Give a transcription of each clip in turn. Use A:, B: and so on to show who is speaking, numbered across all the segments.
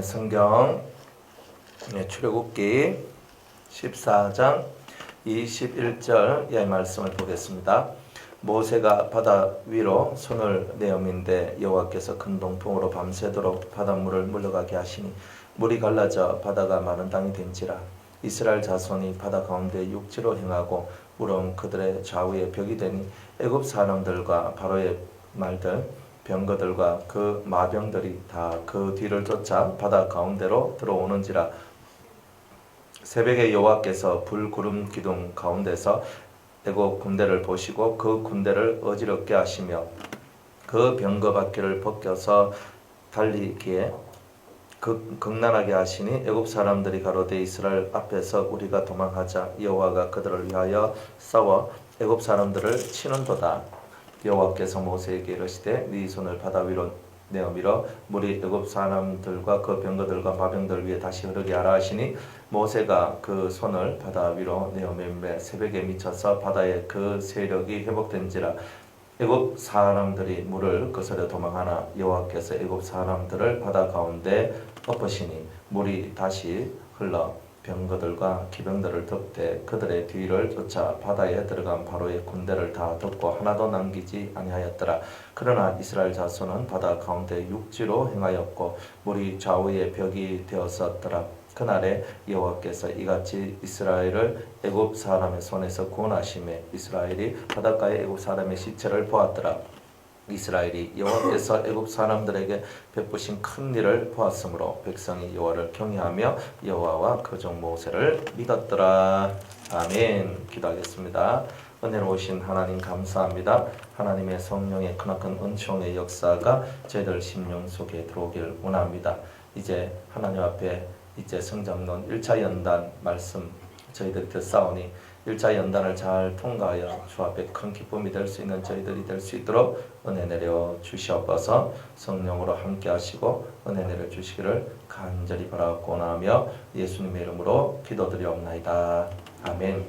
A: 성경 출애굽기 14장 21절 의 말씀을 보겠습니다. 모세가 바다 위로 손을 내어민데 여호와께서 큰 동풍으로 밤새도록 바닷물을 물러가게 하시니 물이 갈라져 바다가 마른 땅이 된지라. 이스라엘 자손이 바다 가운데 육지로 행하고 물은 그들의 좌우에 벽이 되니 애굽 사람들과 바로의 말들 병거들과 그 마병들이 다 그 뒤를 쫓아 바다 가운데로 들어오는지라. 새벽에 여호와께서 불 구름 기둥 가운데서 애굽 군대를 보시고 그 군대를 어지럽게 하시며 그 병거 바퀴를 벗겨서 달리기에 극난하게 하시니 애굽 사람들이 가로되 이스라엘 앞에서 우리가 도망하자. 여호와가 그들을 위하여 싸워 애굽 사람들을 치는도다. 여호와께서 모세에게 이르시되 네 손을 바다 위로 내어 밀어 물이 애굽 사람들과 그 병거들과 마병들 위에 다시 흐르게 하라 하시니 모세가 그 손을 바다 위로 내어 밀매 새벽에 미쳐서 바다의 그 세력이 회복된지라. 애굽 사람들이 물을 거스려 도망하나 여호와께서 애굽 사람들을 바다 가운데 엎으시니 물이 다시 흘러 병거들과 기병들을 덮되 그들의 뒤를 쫓아 바다에 들어간 바로의 군대를 다 덮고 하나도 남기지 아니하였더라. 그러나 이스라엘 자손은 바다 가운데 육지로 행하였고 물이 좌우에 벽이 되었었더라. 그날에 여호와께서 이같이 이스라엘을 애굽 사람의 손에서 구원하시매 이스라엘이 바닷가에 애굽 사람의 시체를 보았더라. 이스라엘이 여호와께서 애굽 사람들에게 베푸신 큰 일을 보았으므로 백성이 여호와를 경외하며 여호와와 그 종 모세를 믿었더라. 아멘. 기도하겠습니다. 은혜로우신 하나님 감사합니다. 하나님의 성령의 크나큰 은총의 역사가 저희들 심령 속에 들어오길 원합니다. 이제 하나님 앞에 이제 성장론 1차 연단 말씀 저희들이 듣사오니 1차 연단을 잘 통과하여 주 앞에 큰 기쁨이 될 수 있는 저희들이 될 수 있도록 은혜 내려 주시옵소서. 성령으로 함께 하시고 은혜 내려 주시기를 간절히 바라고 원하며 예수님의 이름으로 기도드리옵나이다. 아멘.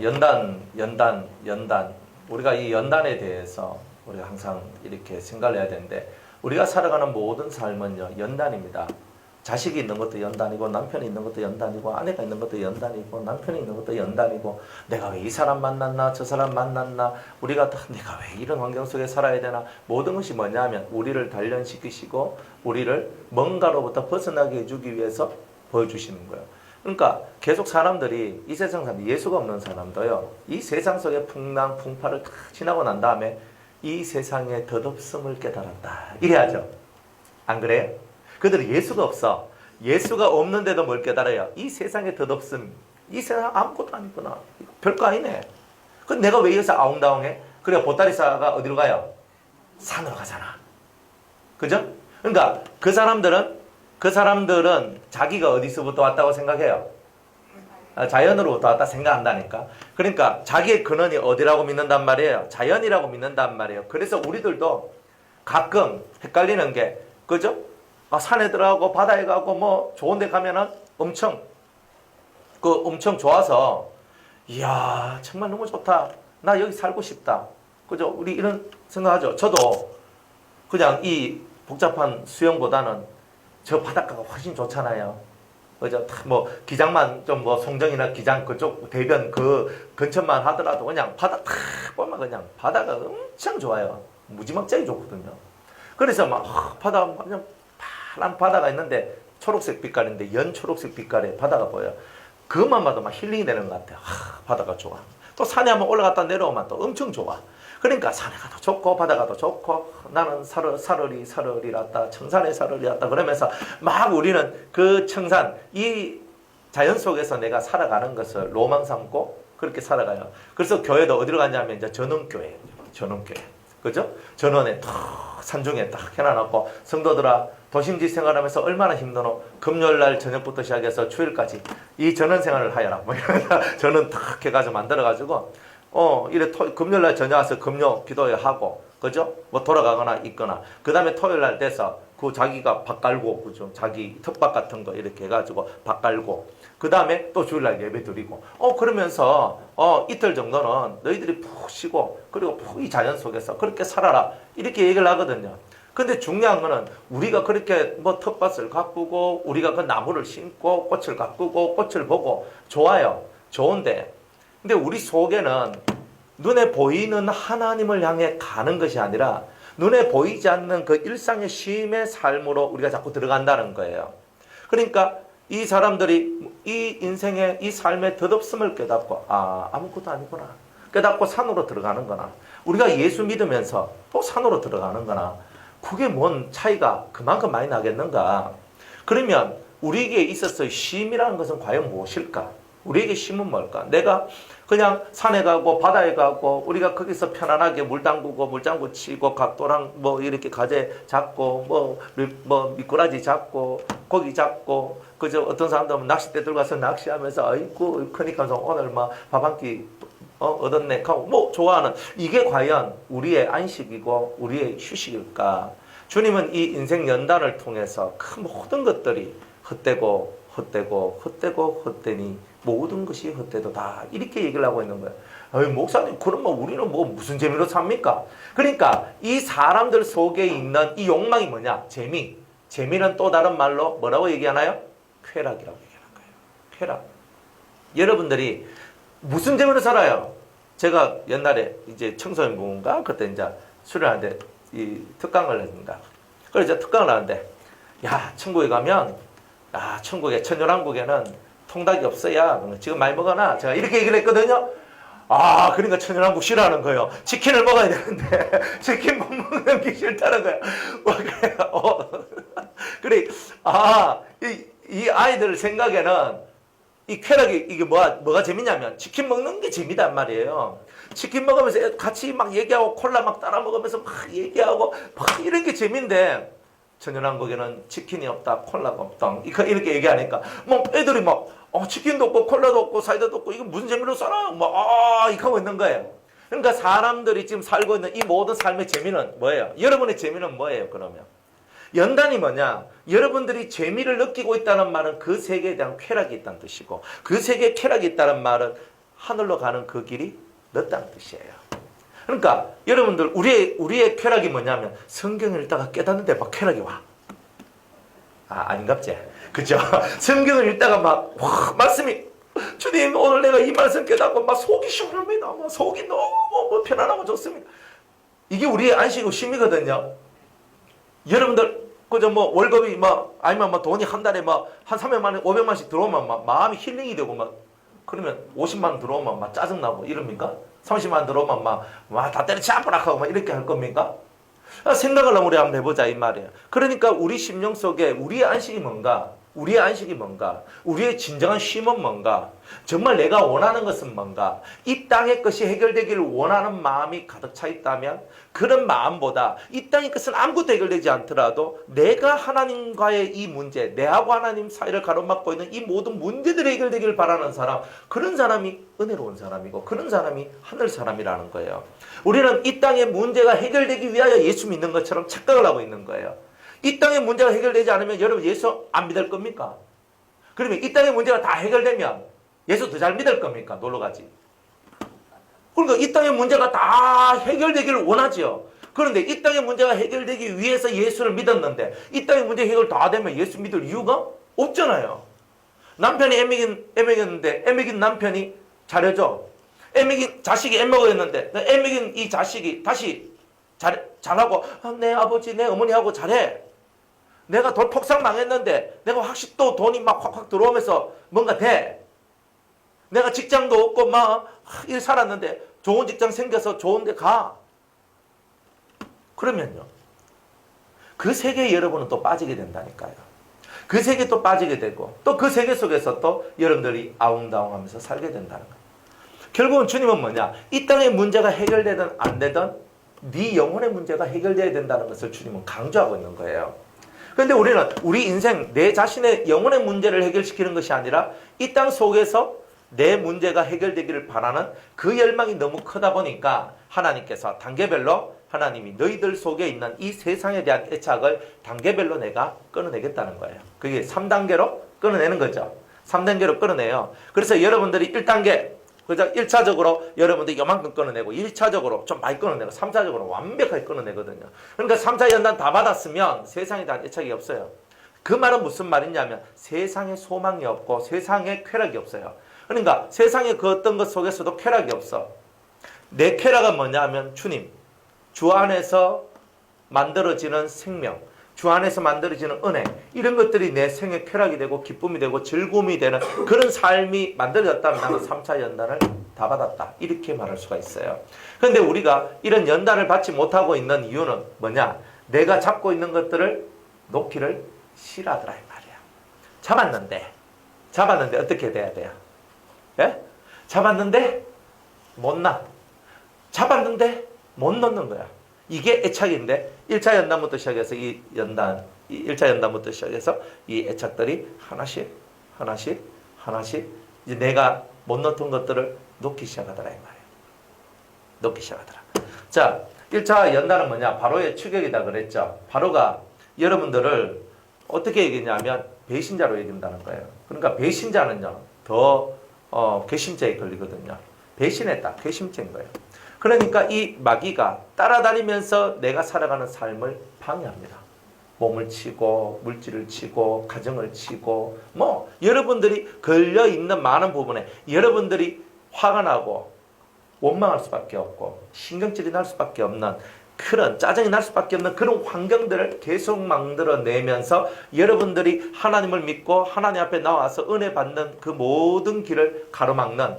A: 연단. 우리가 이 연단에 대해서 우리가 항상 이렇게 생각을 해야 되는데 우리가 살아가는 모든 삶은요 연단입니다. 자식이 있는 것도 연단이고 남편이 있는 것도 연단이고 아내가 있는 것도 연단이고 남편이 있는 것도 연단이고 내가 왜 이 사람 만났나 저 사람 만났나 우리가 내가 왜 이런 환경 속에 살아야 되나 모든 것이 뭐냐면 우리를 단련시키시고 우리를 뭔가로부터 벗어나게 해주기 위해서 보여주시는 거예요. 그러니까 계속 사람들이 이 세상 사람 예수가 없는 사람도요 이 세상 속의 풍랑 풍파를 다 지나고 난 다음에 이 세상의 덧없음을 깨달았다 이래야죠. 안 그래요? 그들은 예수가 없어. 예수가 없는데도 뭘 깨달아요? 이 세상의 덧없음. 이 세상 아무것도 아니구나. 별거 아니네. 근데 내가 왜 여기서 아웅다웅해? 그래 보따리싸가 어디로 가요? 산으로 가잖아. 그죠? 그러니까 그 사람들은 자기가 어디서부터 왔다고 생각해요? 자연으로부터 왔다 생각한다니까. 그러니까 자기의 근원이 어디라고 믿는단 말이에요? 자연이라고 믿는단 말이에요. 그래서 우리들도 가끔 헷갈리는 게 그죠? 산에 들어가고 바다에 가고 뭐 좋은 데 가면은 엄청 좋아서 이야 정말 너무 좋다. 나 여기 살고 싶다. 그죠? 우리 이런 생각하죠. 저도 그냥 이 복잡한 수영보다는 저 바닷가가 훨씬 좋잖아요. 그죠? 뭐 기장만 좀 뭐 송정이나 기장 그쪽 대변 그 근처만 하더라도 그냥 바다 탁 보면 그냥 바다가 엄청 좋아요. 무지막지하게 좋거든요. 그래서 막 바다 그냥 파란 바다가 있는데 초록색 빛깔인데 연초록색 빛깔의 바다가 보여요. 그것만 봐도 막 힐링이 되는 것 같아요. 바다가 좋아. 또 산에 한번 올라갔다 내려오면 또 엄청 좋아. 그러니까 산에 가도 좋고 바다 가도 좋고 나는 사르리랐다 청산의 사르리랐다 그러면서 막 우리는 그 청산 이 자연 속에서 내가 살아가는 것을 로망 삼고 그렇게 살아가요. 그래서 교회도 어디로 가냐면 이제 전원교회. 그죠? 전원에 탁 산중에 딱 해놔놓고 성도들아 도심지 생활하면서 얼마나 힘드노? 금요일날 저녁부터 시작해서 주일까지 이 전원 생활을 하여라. 뭐 이러면서 전원 탁 해가지고 만들어가지고 이래 금요일날 저녁 와서 금요 기도회 하고 그죠? 뭐 돌아가거나 있거나 그 다음에 토요일날 돼서 그 자기가 밥 깔고 그죠? 자기 텃밭 같은 거 이렇게 해가지고 밥 깔고 그 다음에 또 주일날 예배 드리고 그러면서 이틀 정도는 너희들이 푹 쉬고 그리고 푹 이 자연 속에서 그렇게 살아라 이렇게 얘기를 하거든요. 근데 중요한 거는 우리가 그렇게 뭐 텃밭을 가꾸고 우리가 그 나무를 심고 꽃을 가꾸고 꽃을 보고 좋아요. 좋은데 근데 우리 속에는 눈에 보이는 하나님을 향해 가는 것이 아니라 눈에 보이지 않는 그 일상의 쉼의 삶으로 우리가 자꾸 들어간다는 거예요. 그러니까 이 사람들이 이 인생의 이 삶의 덧없음을 깨닫고 아무것도 아니구나 깨닫고 산으로 들어가는 거나 우리가 예수 믿으면서 또 산으로 들어가는 거나 그게 뭔 차이가 그만큼 많이 나겠는가. 그러면 우리에게 있어서 쉼이라는 것은 과연 무엇일까? 우리에게 쉼은 뭘까? 내가 그냥 산에 가고 바다에 가고 우리가 거기서 편안하게 물 담그고 물장구 치고 각도랑 뭐 이렇게 가재 잡고 뭐 미꾸라지 잡고 고기 잡고 그저 어떤 사람들은 낚싯대 들어가서 낚시하면서 아이고 크니까 오늘 막 밥 한 끼 얻었네 하고 뭐 좋아하는 이게 과연 우리의 안식이고 우리의 휴식일까? 주님은 이 인생 연단을 통해서 그 모든 것들이 헛되고 헛되니 모든 것이 헛되도다 이렇게 얘기를 하고 있는 거예요. 어이, 목사님 그럼 뭐 우리는 뭐 무슨 재미로 삽니까? 그러니까 이 사람들 속에 있는 이 욕망이 뭐냐? 재미는 또 다른 말로 뭐라고 얘기하나요? 쾌락이라고 얘기하는 거예요. 쾌락. 여러분들이 무슨 재미로 살아요? 제가 옛날에 이제 청소년부인가 그때 이제 수련하는데 이 특강을 했습니다. 그래서 특강을 하는데 야 천국에 가면 천국에 천연왕국에는 통닭이 없어야 지금 많이 먹어놔. 제가 이렇게 얘기를 했거든요. 그러니까 천연왕국 싫어하는 거예요. 치킨을 먹어야 되는데 치킨 못 먹는 게 싫다는 거예요. 그래 이 아이들 생각에는 이 쾌락이 이게 뭐가 재밌냐면 치킨 먹는 게 재미단 말이에요. 치킨 먹으면서 같이 막 얘기하고 콜라 막 따라 먹으면서 막 얘기하고 막 이런 게 재미인데 천연왕국에는 치킨이 없다, 콜라가 없다 이렇게 얘기하니까 뭐 애들이 막 치킨도 없고 콜라도 없고 사이다도 없고 이거 무슨 재미로 살아? 이렇게 하고 있는 거예요. 그러니까 사람들이 지금 살고 있는 이 모든 삶의 재미는 뭐예요? 여러분의 재미는 뭐예요? 그러면 연단이 뭐냐? 여러분들이 재미를 느끼고 있다는 말은 그 세계에 대한 쾌락이 있다는 뜻이고 그 세계에 쾌락이 있다는 말은 하늘로 가는 그 길이 넓다는 뜻이에요. 그러니까 여러분들 우리의 쾌락이 뭐냐면 성경을 읽다가 깨닫는데 막 쾌락이 와. 아닌갑지? 그죠? 성경을 읽다가 막 말씀이 주님 오늘 내가 이 말씀 깨닫고 막 속이 시원합니다. 막 속이 너무 편안하고 좋습니다. 이게 우리의 안식이고 쉼이거든요. 여러분들 그저 뭐 월급이 아니면 돈이 한 달에 한 300만 원, 500만씩 들어오면 마음이 힐링이 되고 그러면 50만 원 들어오면 짜증나고 이럽니까? 30만 원 들어오면 다 때려치아프라 하고 이렇게 할 겁니까? 생각을 우리 한번 해보자 이 말이에요. 그러니까 우리 심령 속에 우리의 안식이 뭔가? 우리의 안식이 뭔가? 우리의 진정한 쉼은 뭔가? 정말 내가 원하는 것은 뭔가? 이 땅의 것이 해결되기를 원하는 마음이 가득 차 있다면 그런 마음보다 이 땅의 것은 아무것도 해결되지 않더라도 내가 하나님과의 이 문제, 내하고 하나님 사이를 가로막고 있는 이 모든 문제들이 해결되기를 바라는 사람, 그런 사람이 은혜로운 사람이고 그런 사람이 하늘 사람이라는 거예요. 우리는 이 땅의 문제가 해결되기 위하여 예수 믿는 것처럼 착각을 하고 있는 거예요. 이 땅의 문제가 해결되지 않으면 여러분 예수 안 믿을 겁니까? 그러면 이 땅의 문제가 다 해결되면 예수 더 잘 믿을 겁니까? 놀러가지. 그러니까 이 땅의 문제가 다 해결되기를 원하죠. 그런데 이 땅의 문제가 해결되기 위해서 예수를 믿었는데 이 땅의 문제 해결 다 되면 예수 믿을 이유가 없잖아요. 남편이 애먹였는데 애먹인 남편이 잘해줘. 애먹인 자식이 애먹었는데 애먹인 이 자식이 다시 잘하고 내 아버지 내 어머니하고 잘해. 내가 돌폭삭 망했는데 내가 확실히 또 돈이 막 확확 들어오면서 뭔가 돼. 내가 직장도 없고 일 살았는데 좋은 직장 생겨서 좋은 데 가. 그러면요. 그 세계에 여러분은 또 빠지게 된다니까요. 그 세계에 또 빠지게 되고 또 그 세계 속에서 또 여러분들이 아웅다웅하면서 살게 된다는 거예요. 결국은 주님은 뭐냐? 이 땅의 문제가 해결되든 안 되든 네 영혼의 문제가 해결돼야 된다는 것을 주님은 강조하고 있는 거예요. 그런데 우리는 우리 인생 내 자신의 영혼의 문제를 해결시키는 것이 아니라 이 땅 속에서 내 문제가 해결되기를 바라는 그 열망이 너무 크다 보니까 하나님께서 단계별로 하나님이 너희들 속에 있는 이 세상에 대한 애착을 단계별로 내가 끊어내겠다는 거예요. 그게 3단계로 끊어내는 거죠. 3단계로 끊어내요. 그래서 여러분들이 1단계 그죠? 1차적으로 여러분들 요만큼 끊어내고 1차적으로 좀 많이 끊어내고 3차적으로 완벽하게 끊어내거든요. 그러니까 3차 연단 다 받았으면 세상에 다 애착이 없어요. 그 말은 무슨 말이냐면 세상에 소망이 없고 세상에 쾌락이 없어요. 그러니까 세상에 그 어떤 것 속에서도 쾌락이 없어. 내 쾌락은 뭐냐 하면 주님, 주 안에서 만들어지는 생명, 주 안에서 만들어지는 은혜, 이런 것들이 내 생의 쾌락이 되고 기쁨이 되고 즐거움이 되는 그런 삶이 만들어졌다면 나는 3차 연단을 다 받았다, 이렇게 말할 수가 있어요. 그런데 우리가 이런 연단을 받지 못하고 있는 이유는 뭐냐? 내가 잡고 있는 것들을 놓기를 싫어하더라 이 말이야. 잡았는데 어떻게 돼야 돼요? 예? 잡았는데 못 놔. 잡았는데 못 놓는 거야. 이게 애착인데 1차 연단부터 시작해서 이 1차 연단부터 시작해서 이 애착들이 하나씩 이제 내가 못 놓던 것들을 놓기 시작하더라 이 말이에요. 놓기 시작하더라. 자, 1차 연단은 뭐냐? 바로의 추격이다 그랬죠. 바로가 여러분들을 어떻게 얘기했냐면 배신자로 얘기한다는 거예요. 그러니까 배신자는요 더 괘씸죄에 걸리거든요. 배신했다, 괘씸죄인 거예요. 그러니까 이 마귀가 따라다니면서 내가 살아가는 삶을 방해합니다. 몸을 치고 물질을 치고 가정을 치고 뭐 여러분들이 걸려있는 많은 부분에 여러분들이 화가 나고 원망할 수밖에 없고 신경질이 날 수밖에 없는 그런 짜증이 날 수밖에 없는 그런 환경들을 계속 만들어내면서 여러분들이 하나님을 믿고 하나님 앞에 나와서 은혜 받는 그 모든 길을 가로막는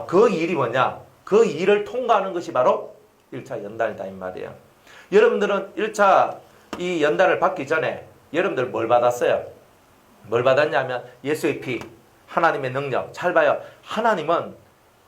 A: 그 일이 뭐냐? 그 일을 통과하는 것이 바로 1차 연단이다 이 말이에요. 여러분들은 1차 이 연단을 받기 전에 여러분들 뭘 받았어요? 뭘 받았냐면 예수의 피, 하나님의 능력. 잘 봐요. 하나님은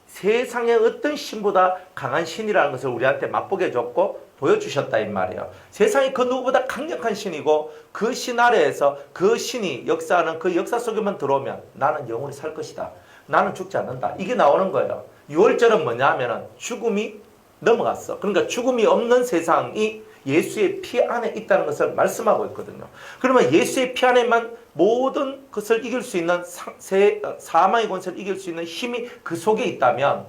A: 세상의 어떤 신보다 강한 신이라는 것을 우리한테 맛보게 해줬고 보여주셨다 이 말이에요. 세상이 그 누구보다 강력한 신이고 그 신 아래에서 그 신이 역사하는 그 역사 속에만 들어오면 나는 영원히 살 것이다. 나는 죽지 않는다. 이게 나오는 거예요. 6월절은 뭐냐 하면은 죽음이 넘어갔어. 그러니까 죽음이 없는 세상이 예수의 피 안에 있다는 것을 말씀하고 있거든요. 그러면 예수의 피 안에만 모든 것을 이길 수 있는 사망의 권세를 이길 수 있는 힘이 그 속에 있다면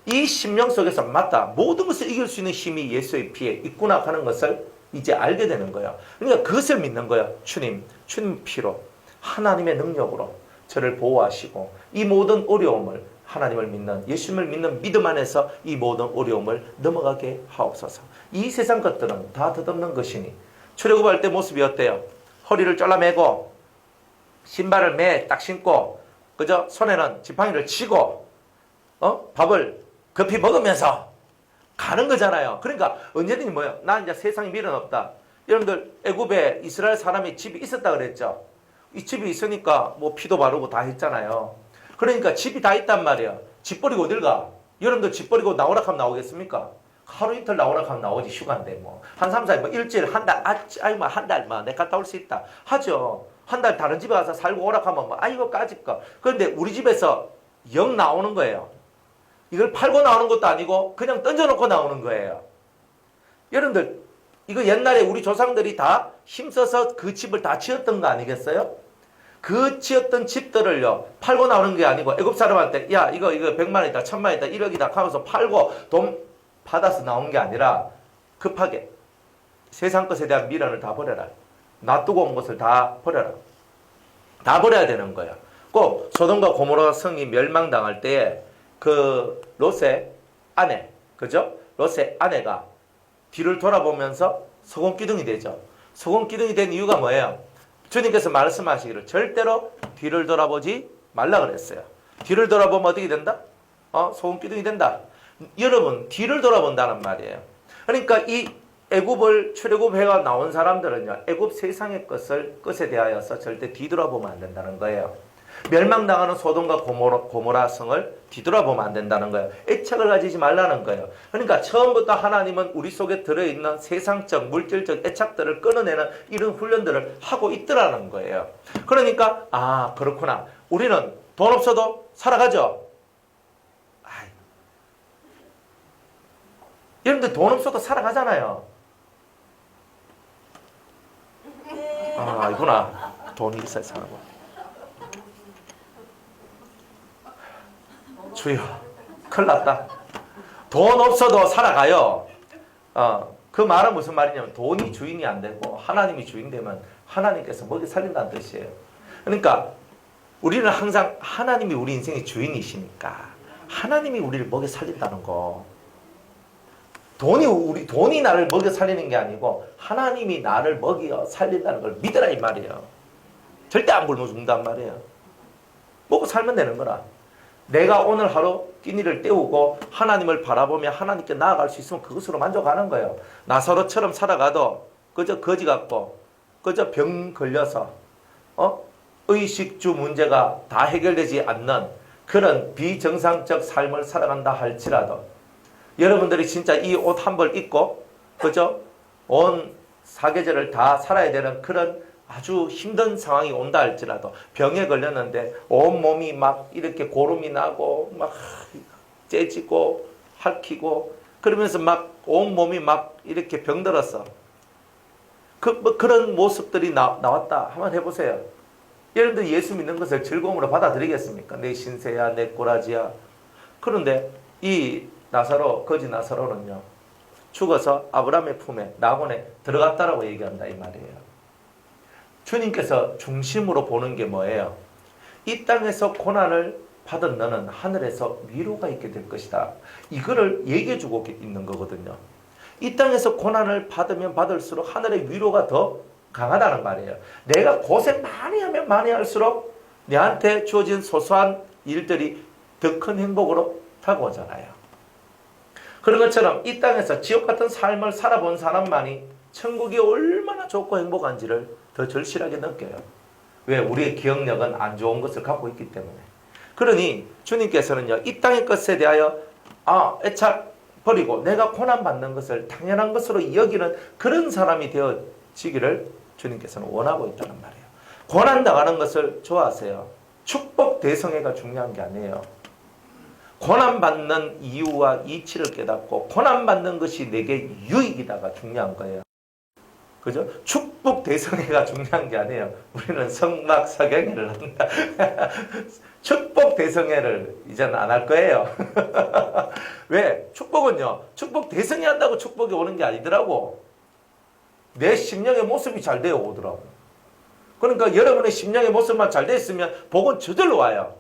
A: 이 심령 속에서 맞다. 모든 것을 이길 수 있는 힘이 예수의 피에 있구나 하는 것을 이제 알게 되는 거예요. 그러니까 그것을 믿는 거예요. 주님 피로 하나님의 능력으로 저를 보호하시고 이 모든 어려움을 하나님을 믿는 예수님을 믿는 믿음 안에서 이 모든 어려움을 넘어가게 하옵소서. 이 세상 것들은 다 덧없는 것이니 출애굽할 때 모습이 어때요? 허리를 잘라매고 신발을 매 딱 신고 그저 손에는 지팡이를 쥐고 밥을 급히 먹으면서 가는 거잖아요. 그러니까 언제든지 뭐예요? 나 이제 세상에 미련 없다. 여러분들 애굽에 이스라엘 사람이 집이 있었다 그랬죠. 이 집이 있으니까 뭐 피도 바르고 다 했잖아요. 그러니까 집이 다 있단 말이에요. 집 버리고 어딜 가? 여러분들 집 버리고 나오라 하면 나오겠습니까? 하루 이틀 나오라 하면 나오지. 휴가인데 뭐. 한 3, 4일 뭐 일주일 한 달 뭐 한 달 뭐 내가 갔다 올 수 있다. 하죠. 한 달 다른 집에 가서 살고 오라 하면 뭐 아이고 까짓거. 그런데 우리 집에서 영 나오는 거예요. 이걸 팔고 나오는 것도 아니고 그냥 던져놓고 나오는 거예요. 여러분들 이거 옛날에 우리 조상들이 다 힘써서 그 집을 다 지었던 거 아니겠어요? 그 지었던 집들을요 팔고 나오는 게 아니고 애굽 사람한테 야 이거 100만 원이다 1000만 원이다 1억이다 하면서 팔고 돈 받아서 나온 게 아니라 급하게 세상 것에 대한 미련을 다 버려라. 놔두고 온 것을 다 버려라. 다 버려야 되는 거예요. 꼭 소돔과 고모라 성이 멸망당할 때에 그 롯의 아내, 그죠? 롯의 아내가 뒤를 돌아보면서 소금기둥이 되죠. 소금기둥이 된 이유가 뭐예요? 주님께서 말씀하시기를 절대로 뒤를 돌아보지 말라 그랬어요. 뒤를 돌아보면 어떻게 된다? 소금기둥이 된다. 여러분 뒤를 돌아본다는 말이에요. 그러니까 이 애굽을 출애굽해가 나온 사람들은요 애굽 세상의 것에 대하여서 절대 뒤돌아보면 안 된다는 거예요. 멸망당하는 소돔과 고모라 성을 뒤돌아보면 안 된다는 거예요. 애착을 가지지 말라는 거예요. 그러니까 처음부터 하나님은 우리 속에 들어있는 세상적 물질적 애착들을 끊어내는 이런 훈련들을 하고 있더라는 거예요. 그러니까 그렇구나. 우리는 돈 없어도 살아가죠. 여러분들 돈 없어도 살아가잖아요. 이구나. 돈이 있어야 살아가. 주여, 큰일 났다. 돈 없어도 살아가요. 그 말은 무슨 말이냐면 돈이 주인이 안 되고 하나님이 주인 되면 하나님께서 먹여 살린다는 뜻이에요. 그러니까 우리는 항상 하나님이 우리 인생의 주인이시니까 하나님이 우리를 먹여 살린다는 거. 돈이 나를 먹여 살리는 게 아니고 하나님이 나를 먹여 살린다는 걸 믿으라 이 말이에요. 절대 안 굶어 죽는단 말이에요. 먹고 살면 되는 거라. 내가 오늘 하루 끼니를 때우고 하나님을 바라보며 하나님께 나아갈 수 있으면 그것으로 만족하는 거예요. 나사로처럼 살아가도 그저 거지 같고 그저 병 걸려서 의식주 문제가 다 해결되지 않는 그런 비정상적 삶을 살아간다 할지라도 여러분들이 진짜 이 옷 한 벌 입고 그저 온 사계절을 다 살아야 되는 그런 아주 힘든 상황이 온다 할지라도 병에 걸렸는데 온몸이 막 이렇게 고름이 나고 막 째지고 핥히고 그러면서 막 온몸이 막 이렇게 병들었어. 그런 모습들이 나왔다. 한번 해보세요. 여러분들 예수 믿는 것을 즐거움으로 받아들이겠습니까? 내 신세야, 내 꼬라지야. 그런데 이 나사로, 거지 나사로는요, 죽어서 아브라함의 품에, 낙원에 들어갔다라고 얘기한다 이 말이에요. 주님께서 중심으로 보는 게 뭐예요? 이 땅에서 고난을 받은 너는 하늘에서 위로가 있게 될 것이다. 이거를 얘기해 주고 있는 거거든요. 이 땅에서 고난을 받으면 받을수록 하늘의 위로가 더 강하다는 말이에요. 내가 고생 많이 하면 많이 할수록 내한테 주어진 소소한 일들이 더 큰 행복으로 다가오잖아요. 그런 것처럼 이 땅에서 지옥 같은 삶을 살아본 사람만이 천국이 얼마나 좋고 행복한지를 더 절실하게 느껴요. 왜? 우리의 기억력은 안 좋은 것을 갖고 있기 때문에. 그러니 주님께서는요, 이 땅의 것에 대하여 애착 버리고 내가 고난받는 것을 당연한 것으로 여기는 그런 사람이 되어지기를 주님께서는 원하고 있다는 말이에요. 고난당하는 것을 좋아하세요. 축복 대성회가 중요한 게 아니에요. 고난받는 이유와 이치를 깨닫고 고난받는 것이 내게 유익이다가 중요한 거예요. 그죠? 축복 대성회가 중요한 게 아니에요. 우리는 성막사경회를 한다. 축복 대성회를 이제는 안 할 거예요. 왜? 축복은요, 축복 대성회 한다고 축복이 오는 게 아니더라고. 내 심령의 모습이 잘 되어 오더라고. 그러니까 여러분의 심령의 모습만 잘 됐으면 복은 저절로 와요.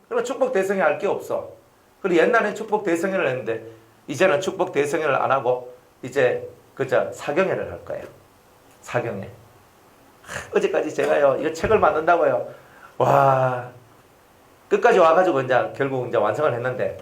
A: 그러면 축복 대성회 할 게 없어. 그리고 옛날엔 축복 대성회를 했는데 이제는 축복 대성회를 안 하고 이제 그저 사경회를 할 거예요. 사경회. 어제까지 제가요, 이거 책을 만든다고요. 와, 끝까지 와가지고 이제 결국 이제 완성을 했는데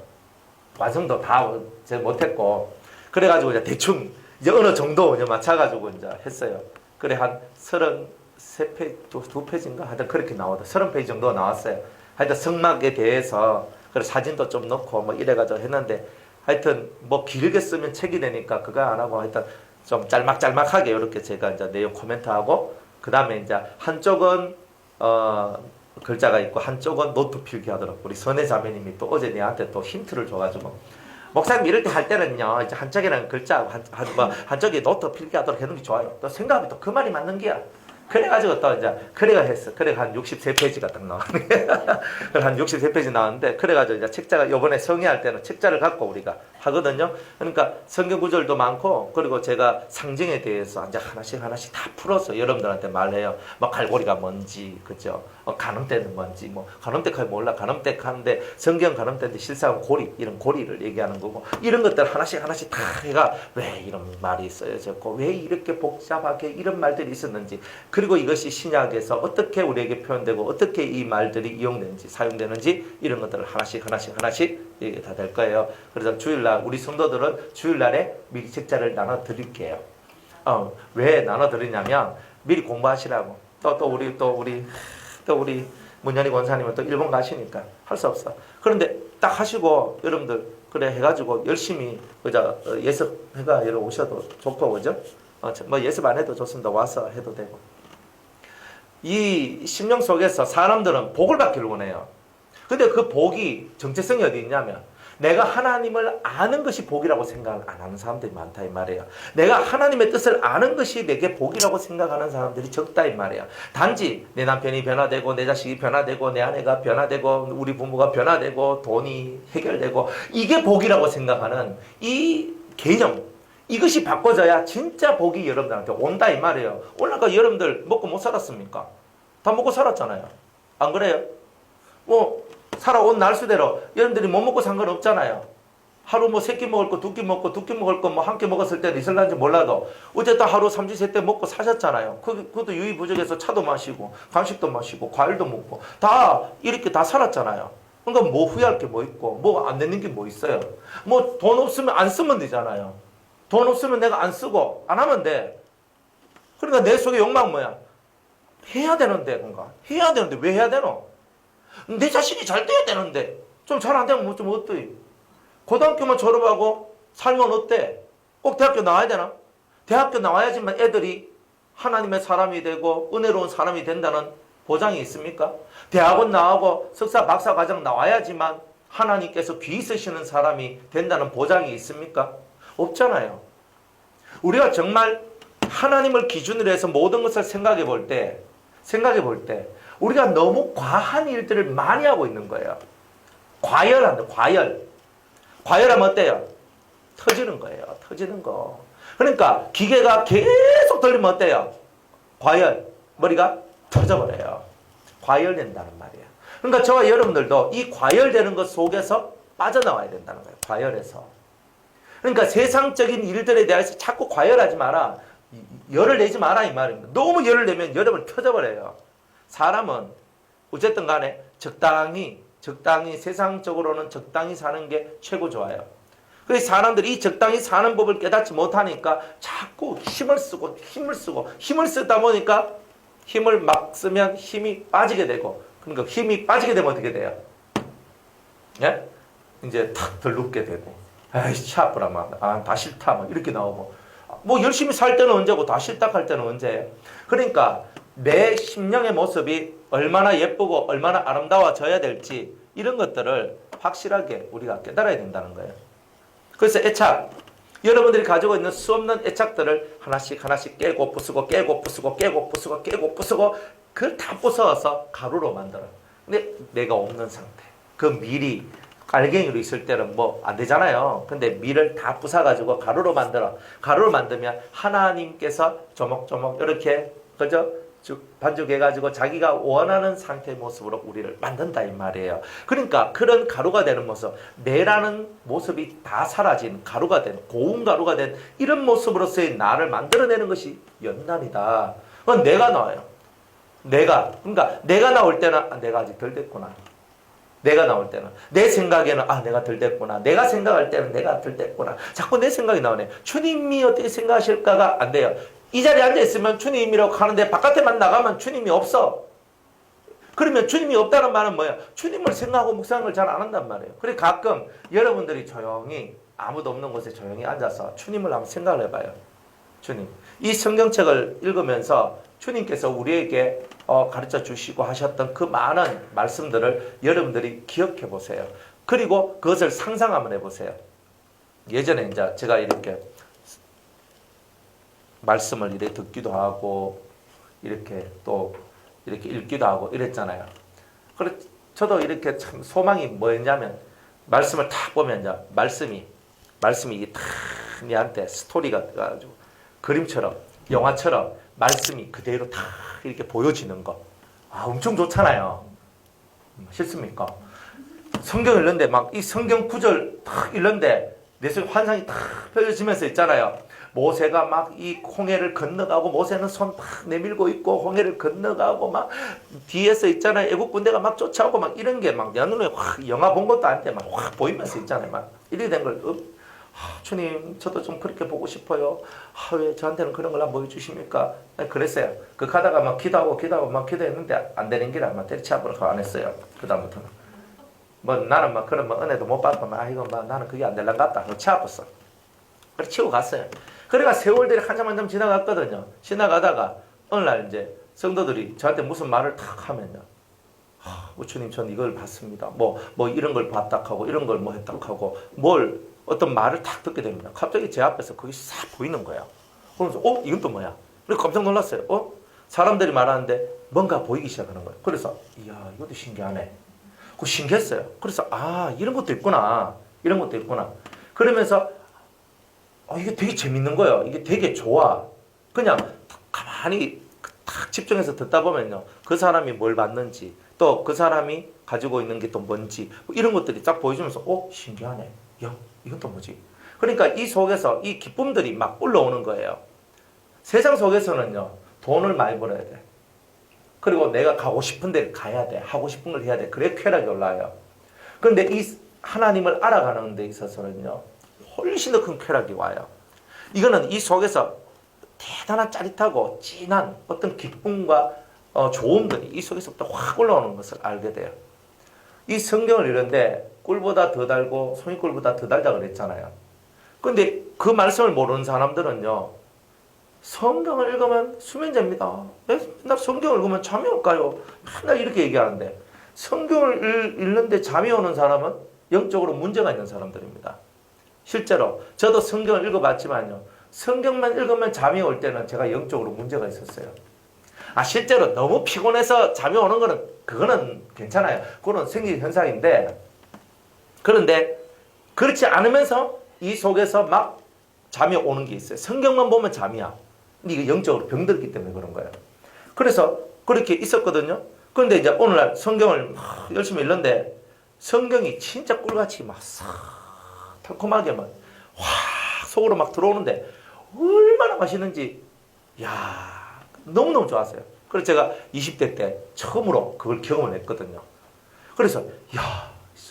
A: 완성도 다 제가 못했고 그래가지고 이제 대충 이제 어느 정도 이제 맞춰가지고 이제 했어요. 그래 한 33페이지, 2페이지인가? 하여튼 그렇게 나오다. 30페이지 정도 나왔어요. 하여튼 성막에 대해서 그래 사진도 좀 넣고 뭐 이래가지고 했는데 하여튼 뭐 길게 쓰면 책이 되니까 그거 안 하고 하여튼 좀 짤막짤막하게 이렇게 제가 이제 내용 코멘트하고 그 다음에 이제 한쪽은 글자가 있고 한쪽은 노트 필기하더라고. 우리 선혜 자매님이 또 어제 내한테 또 힌트를 줘가지고 목사님 이럴 때 할 때는요 이제 한쪽에는 글자 한쪽에 노트 필기하도록 해놓는 게 좋아요. 또 생각하면 또 그 말이 맞는 게야. 그래가지고 또 이제 그래가 했어. 그래가 한 63페이지가 딱 나왔네. 한 63페이지 나왔는데 그래가지고 이제 책자가 요번에 성의할 때는 책자를 갖고 우리가 하거든요. 그러니까 성경 구절도 많고 그리고 제가 상징에 대해서 이제 하나씩 다 풀어서 여러분들한테 말해요. 뭐 갈고리가 뭔지 그죠? 가늠대는 뭔지 뭐 가늠대가 몰라. 가늠대 하는데 성경 가늠대인데 실상은 고리 이런 고리를 얘기하는 거고 이런 것들 하나씩 다 해가 왜 이런 말이 써졌고 왜 이렇게 복잡하게 이런 말들이 있었는지 그리고 이것이 신약에서 어떻게 우리에게 표현되고 어떻게 이 말들이 이용되는지 사용되는지 이런 것들을 하나씩 이게 다 될 거예요. 그래서 주일날 우리 성도들은 주일날에 미리 책자를 나눠 드릴게요. 왜 나눠 드리냐면 미리 공부하시라고. 또 우리 문현희 권사님은 또 일본 가시니까 할 수 없어. 그런데 딱 하시고 여러분들 그래 해가지고 열심히 그저 예습회가 여러 오셔도 좋고 그죠? 뭐 예습 안 해도 좋습니다. 와서 해도 되고. 이 심령 속에서 사람들은 복을 받기를 원해요. 근데 그 복이 정체성이 어디 있냐면 내가 하나님을 아는 것이 복이라고 생각 안 하는 사람들이 많다 이 말이에요. 내가 하나님의 뜻을 아는 것이 내게 복이라고 생각하는 사람들이 적다 이 말이에요. 단지 내 남편이 변화되고 내 자식이 변화되고 내 아내가 변화되고 우리 부모가 변화되고 돈이 해결되고 이게 복이라고 생각하는 이 개념, 이것이 바꿔져야 진짜 복이 여러분들한테 온다 이 말이에요. 오늘까 여러분들 먹고 못 살았습니까? 다 먹고 살았잖아요. 안 그래요? 뭐 살아온 날수대로 여러분들이 못 먹고 산 건 없잖아요. 하루 뭐 3끼 먹을 거 2끼 먹고 2끼 먹을 거 뭐 1끼 먹었을 때는 있을는지 몰라도 어쨌든 하루 3주 세때 먹고 사셨잖아요. 그것도 유의부족해서 차도 마시고 간식도 마시고 과일도 먹고 다 이렇게 다 살았잖아요. 그러니까 뭐 후회할 게 뭐 있고 뭐 안 되는 게 뭐 있어요. 뭐 돈 없으면 안 쓰면 되잖아요. 돈 없으면 내가 안 쓰고 안 하면 돼. 그러니까 내 속에 욕망은 뭐야? 해야 되는데 뭔가 해야 되는데 왜 해야 되노? 내 자식이 잘 돼야 되는데 좀 잘 안 되면 좀 어때? 고등학교만 졸업하고 살면 어때? 꼭 대학교 나와야 되나? 대학교 나와야지만 애들이 하나님의 사람이 되고 은혜로운 사람이 된다는 보장이 있습니까? 대학원 나오고 석사 박사 과정 나와야지만 하나님께서 귀 쓰시는 사람이 된다는 보장이 있습니까? 없잖아요. 우리가 정말 하나님을 기준으로 해서 모든 것을 생각해 볼 때 우리가 너무 과한 일들을 많이 하고 있는 거예요. 과열한다, 과열. 과열하면 어때요? 터지는 거예요. 터지는 거. 그러니까 기계가 계속 돌리면 어때요? 과열. 머리가 터져버려요. 과열된다는 말이에요. 그러니까 저와 여러분들도 이 과열되는 것 속에서 빠져나와야 된다는 거예요. 과열에서. 그러니까 세상적인 일들에 대해서 자꾸 과열하지 마라. 열을 내지 마라 이 말입니다. 너무 열을 내면 여러분 터져버려요. 사람은 어쨌든 간에 적당히 세상적으로는 적당히 사는 게 최고 좋아요. 그래서 사람들이 이 적당히 사는 법을 깨닫지 못하니까 자꾸 힘을 쓰다 보니까 힘을 막 쓰면 힘이 빠지게 되고 그러니까 힘이 빠지게 되면 어떻게 돼요? 예? 이제 탁 덜 눕게 되고 아이씨 아프라 다 싫다 막 이렇게 나오고 뭐 열심히 살 때는 언제고 다 싫다 할 때는 언제예요? 그러니까 내 심령의 모습이 얼마나 예쁘고 얼마나 아름다워져야 될지 이런 것들을 확실하게 우리가 깨달아야 된다는 거예요. 그래서 애착, 여러분들이 가지고 있는 수없는 애착들을 하나씩 깨고 부수고 그걸 다 부숴서 가루로 만들어. 근데 내가 없는 상태. 그 밀이 깔갱이로 있을 때는 뭐 안 되잖아요. 근데 밀을 다 부숴가지고 가루로 만들어. 가루를 만들면 하나님께서 조목조목 이렇게 그죠? 반죽해가지고 자기가 원하는 상태의 모습으로 우리를 만든다 이 말이에요. 그러니까 그런 가루가 되는 모습, 내라는 모습이 다 사라진 가루가 된, 고운 가루가 된 이런 모습으로서의 나를 만들어내는 것이 연단이다. 그건 내가 나와요. 그러니까 내가 나올 때는 내가 아직 덜 됐구나. 내가 나올 때는 내 생각에는 내가 덜 됐구나. 내가 생각할 때는 내가 덜 됐구나. 자꾸 내 생각이 나오네. 주님이 어떻게 생각하실까가 안 돼요. 이 자리에 앉아있으면 주님이라고 하는데 바깥에만 나가면 주님이 없어. 그러면 주님이 없다는 말은 뭐예요? 주님을 생각하고 묵상을 잘 안 한단 말이에요. 그래 가끔 여러분들이 조용히 아무도 없는 곳에 조용히 앉아서 주님을 한번 생각을 해봐요. 주님. 이 성경책을 읽으면서 주님께서 우리에게 가르쳐 주시고 하셨던 그 많은 말씀들을 여러분들이 기억해 보세요. 그리고 그것을 상상 한번 해보세요. 예전에 이제 제가 이렇게 말씀을 이렇게 듣기도 하고 이렇게 또 이렇게 읽기도 하고 이랬잖아요. 그래 저도 이렇게 참 소망이 뭐였냐면 말씀을 탁 보면 이제 말씀이 이게 탁 내한테 스토리가 돼가지고 그림처럼 영화처럼 말씀이 그대로 탁 이렇게 보여지는 거. 엄청 좋잖아요. 싫습니까? 성경 읽는데 막 이 성경 구절 탁 읽는데 내 속에 환상이 탁 펼쳐지면서 있잖아요. 모세가 막 이 홍해를 건너가고 모세는 손 막 내밀고 있고 홍해를 건너가고 막 뒤에서 있잖아요. 애국 군대가 막 쫓아오고 막 이런 게 막 내 눈에 확 영화 본 것도 아닌데 막 확 보이면서 있잖아요. 막 이렇게 된 걸 주님 저도 좀 그렇게 보고 싶어요. 왜 저한테는 그런 걸 안 보여주십니까? 그랬어요. 그 가다가 막 기도하고 막 기도했는데 안 되는 길에 아마 때려치아버리고 안 했어요. 그 다음부터는 뭐 나는 막 그런 뭐 은혜도 못 받고 막 이거 막 나는 그게 안 될란 같다. 치아봤어. 그래 치고 갔어요. 그러니까 세월들이 한참 지나갔거든요. 지나가다가 어느 날 이제 성도들이 저한테 무슨 말을 탁 하면요. 주님, 전 이걸 봤습니다. 뭐 이런 걸 봤다 하고, 이런 걸 뭐 했다 하고, 어떤 말을 딱 듣게 됩니다. 갑자기 제 앞에서 그게 싹 보이는 거예요. 그러면서, 이건 또 뭐야? 그래서 깜짝 놀랐어요. 사람들이 말하는데 뭔가 보이기 시작하는 거예요. 그래서, 이야, 이것도 신기하네. 신기했어요. 그래서, 이런 것도 있구나. 이런 것도 있구나. 그러면서, 이게 되게 재밌는 거예요. 이게 되게 좋아. 그냥 가만히 딱 집중해서 듣다 보면요. 그 사람이 뭘 봤는지, 또 그 사람이 가지고 있는 게 또 뭔지, 이런 것들이 쫙 보여주면서, 신기하네. 야, 이건 또 뭐지? 그러니까 이 속에서 이 기쁨들이 막 올라오는 거예요. 세상 속에서는요, 돈을 많이 벌어야 돼. 그리고 내가 가고 싶은 데를 가야 돼. 하고 싶은 걸 해야 돼. 그래 쾌락이 올라와요. 그런데 이 하나님을 알아가는 데 있어서는요, 훨씬 더 큰 쾌락이 와요. 이거는 이 속에서 대단한 짜릿하고 진한 어떤 기쁨과 좋음들이 이 속에서부터 확 올라오는 것을 알게 돼요. 이 성경을 읽는데 꿀보다 더 달고 송이꿀보다 더 달다 그랬잖아요. 근데 그 말씀을 모르는 사람들은요, 성경을 읽으면 수면제입니다. 맨날 성경을 읽으면 잠이 올까요? 맨날 이렇게 얘기하는데, 성경을 읽는데 잠이 오는 사람은 영적으로 문제가 있는 사람들입니다. 실제로 저도 성경을 읽어봤지만요, 성경만 읽으면 잠이 올 때는 제가 영적으로 문제가 있었어요. 실제로 너무 피곤해서 잠이 오는 거는 그거는 괜찮아요. 그거는 생리 현상인데, 그런데 그렇지 않으면서 이 속에서 막 잠이 오는 게 있어요. 성경만 보면 잠이야. 근데 이게 영적으로 병들기 때문에 그런 거예요. 그래서 그렇게 있었거든요. 그런데 이제 오늘날 성경을 열심히 읽는데 성경이 진짜 꿀같이 막 싹 달콤하게 막 확 속으로 막 들어오는데 얼마나 맛있는지, 너무너무 좋았어요. 그래서 제가 20대 때 처음으로 그걸 경험을 했거든요. 그래서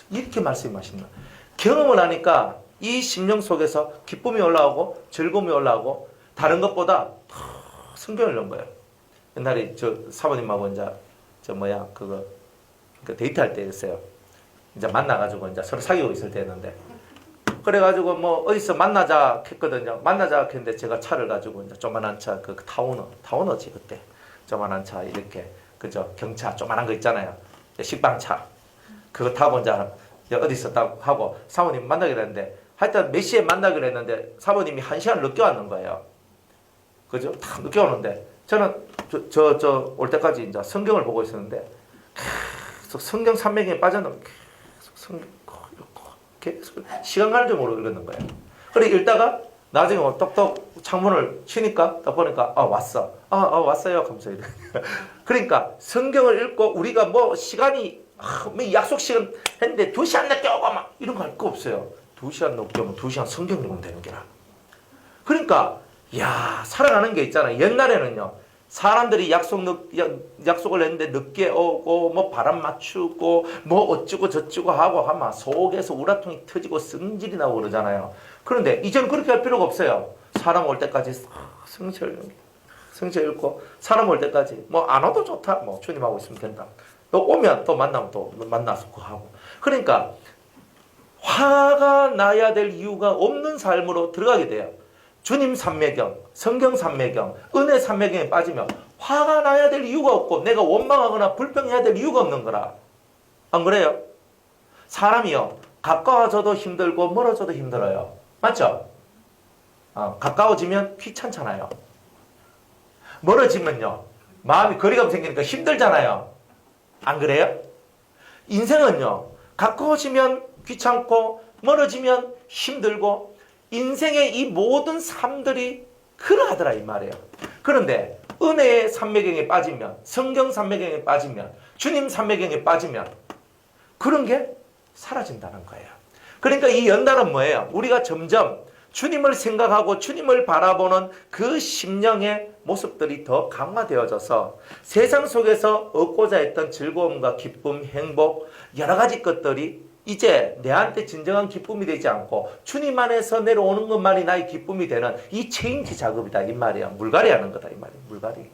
A: 이렇게 말씀이 맛있나. 경험을 하니까 이 심령 속에서 기쁨이 올라오고 즐거움이 올라오고, 다른 것보다 성경을 읽는 거예요. 옛날에 저 사모님하고 이제 그거 데이트할 때였어요. 이제 만나가지고 이제 서로 사귀고 있을 때였는데, 그래가지고 뭐 어디서 만나자 했거든요. 만나자 했는데 제가 차를 가지고 이제 조만한 차, 그 타우너지 그때. 조만한 차 이렇게, 그죠? 경차 조만한 거 있잖아요. 식빵차. 그거 타고 이제 어디서 타고 하고 사모님 만나기로 했는데, 하여튼 몇 시에 만나기로 했는데 사모님이 1시간 늦게 왔는 거예요. 그죠? 다 늦게 오는데 저는 올 때까지 이제 성경을 보고 있었는데, 계속 성경 산맥에 빠져는 계속 시간 가는 줄 모르고 읽는 거예요. 그래 읽다가 나중에 똑똑 창문을 치니까 딱 보니까 왔어. 왔어요. 하면서 이래. 그러니까 성경을 읽고 우리가 뭐 시간이 약속 시간 했는데 2시간 늦게 오고 막 이런 거 할 거 없어요. 2시간 늦게 오면 2시간 성경 읽으면 되는 게라. 그러니까 살아가는 게 있잖아요. 옛날에는요, 사람들이 약속을 했는데 늦게 오고 뭐 바람 맞추고 뭐 어쩌고 저쩌고 하고 하면 속에서 우라통이 터지고 성질이 나고 그러잖아요. 그런데 이제는 그렇게 할 필요가 없어요. 사람 올 때까지 성경 읽고, 사람 올 때까지 뭐 안 와도 좋다. 뭐 주님하고 있으면 된다. 또 오면 또 만나면 또 만나서 그거 하고. 그러니까 화가 나야 될 이유가 없는 삶으로 들어가게 돼요. 주님 삼매경, 성경 삼매경, 은혜 삼매경에 빠지면 화가 나야 될 이유가 없고 내가 원망하거나 불평해야 될 이유가 없는 거라. 안 그래요? 사람이요, 가까워져도 힘들고 멀어져도 힘들어요. 맞죠? 가까워지면 귀찮잖아요. 멀어지면요, 마음이 거리감이 생기니까 힘들잖아요. 안 그래요? 인생은요, 가까워지면 귀찮고 멀어지면 힘들고, 인생의 이 모든 삶들이 그러하더라 이 말이에요. 그런데 은혜의 삼매경에 빠지면, 성경 삼매경에 빠지면, 주님 삼매경에 빠지면 그런 게 사라진다는 거예요. 그러니까 이 연단은 뭐예요? 우리가 점점 주님을 생각하고 주님을 바라보는 그 심령의 모습들이 더 강화되어져서 세상 속에서 얻고자 했던 즐거움과 기쁨, 행복, 여러 가지 것들이 이제 내한테 진정한 기쁨이 되지 않고 주님 안에서 내려오는 것만이 나의 기쁨이 되는 이 체인지 작업이다 이 말이야. 물갈이 하는 거다 이 말이야. 물갈이.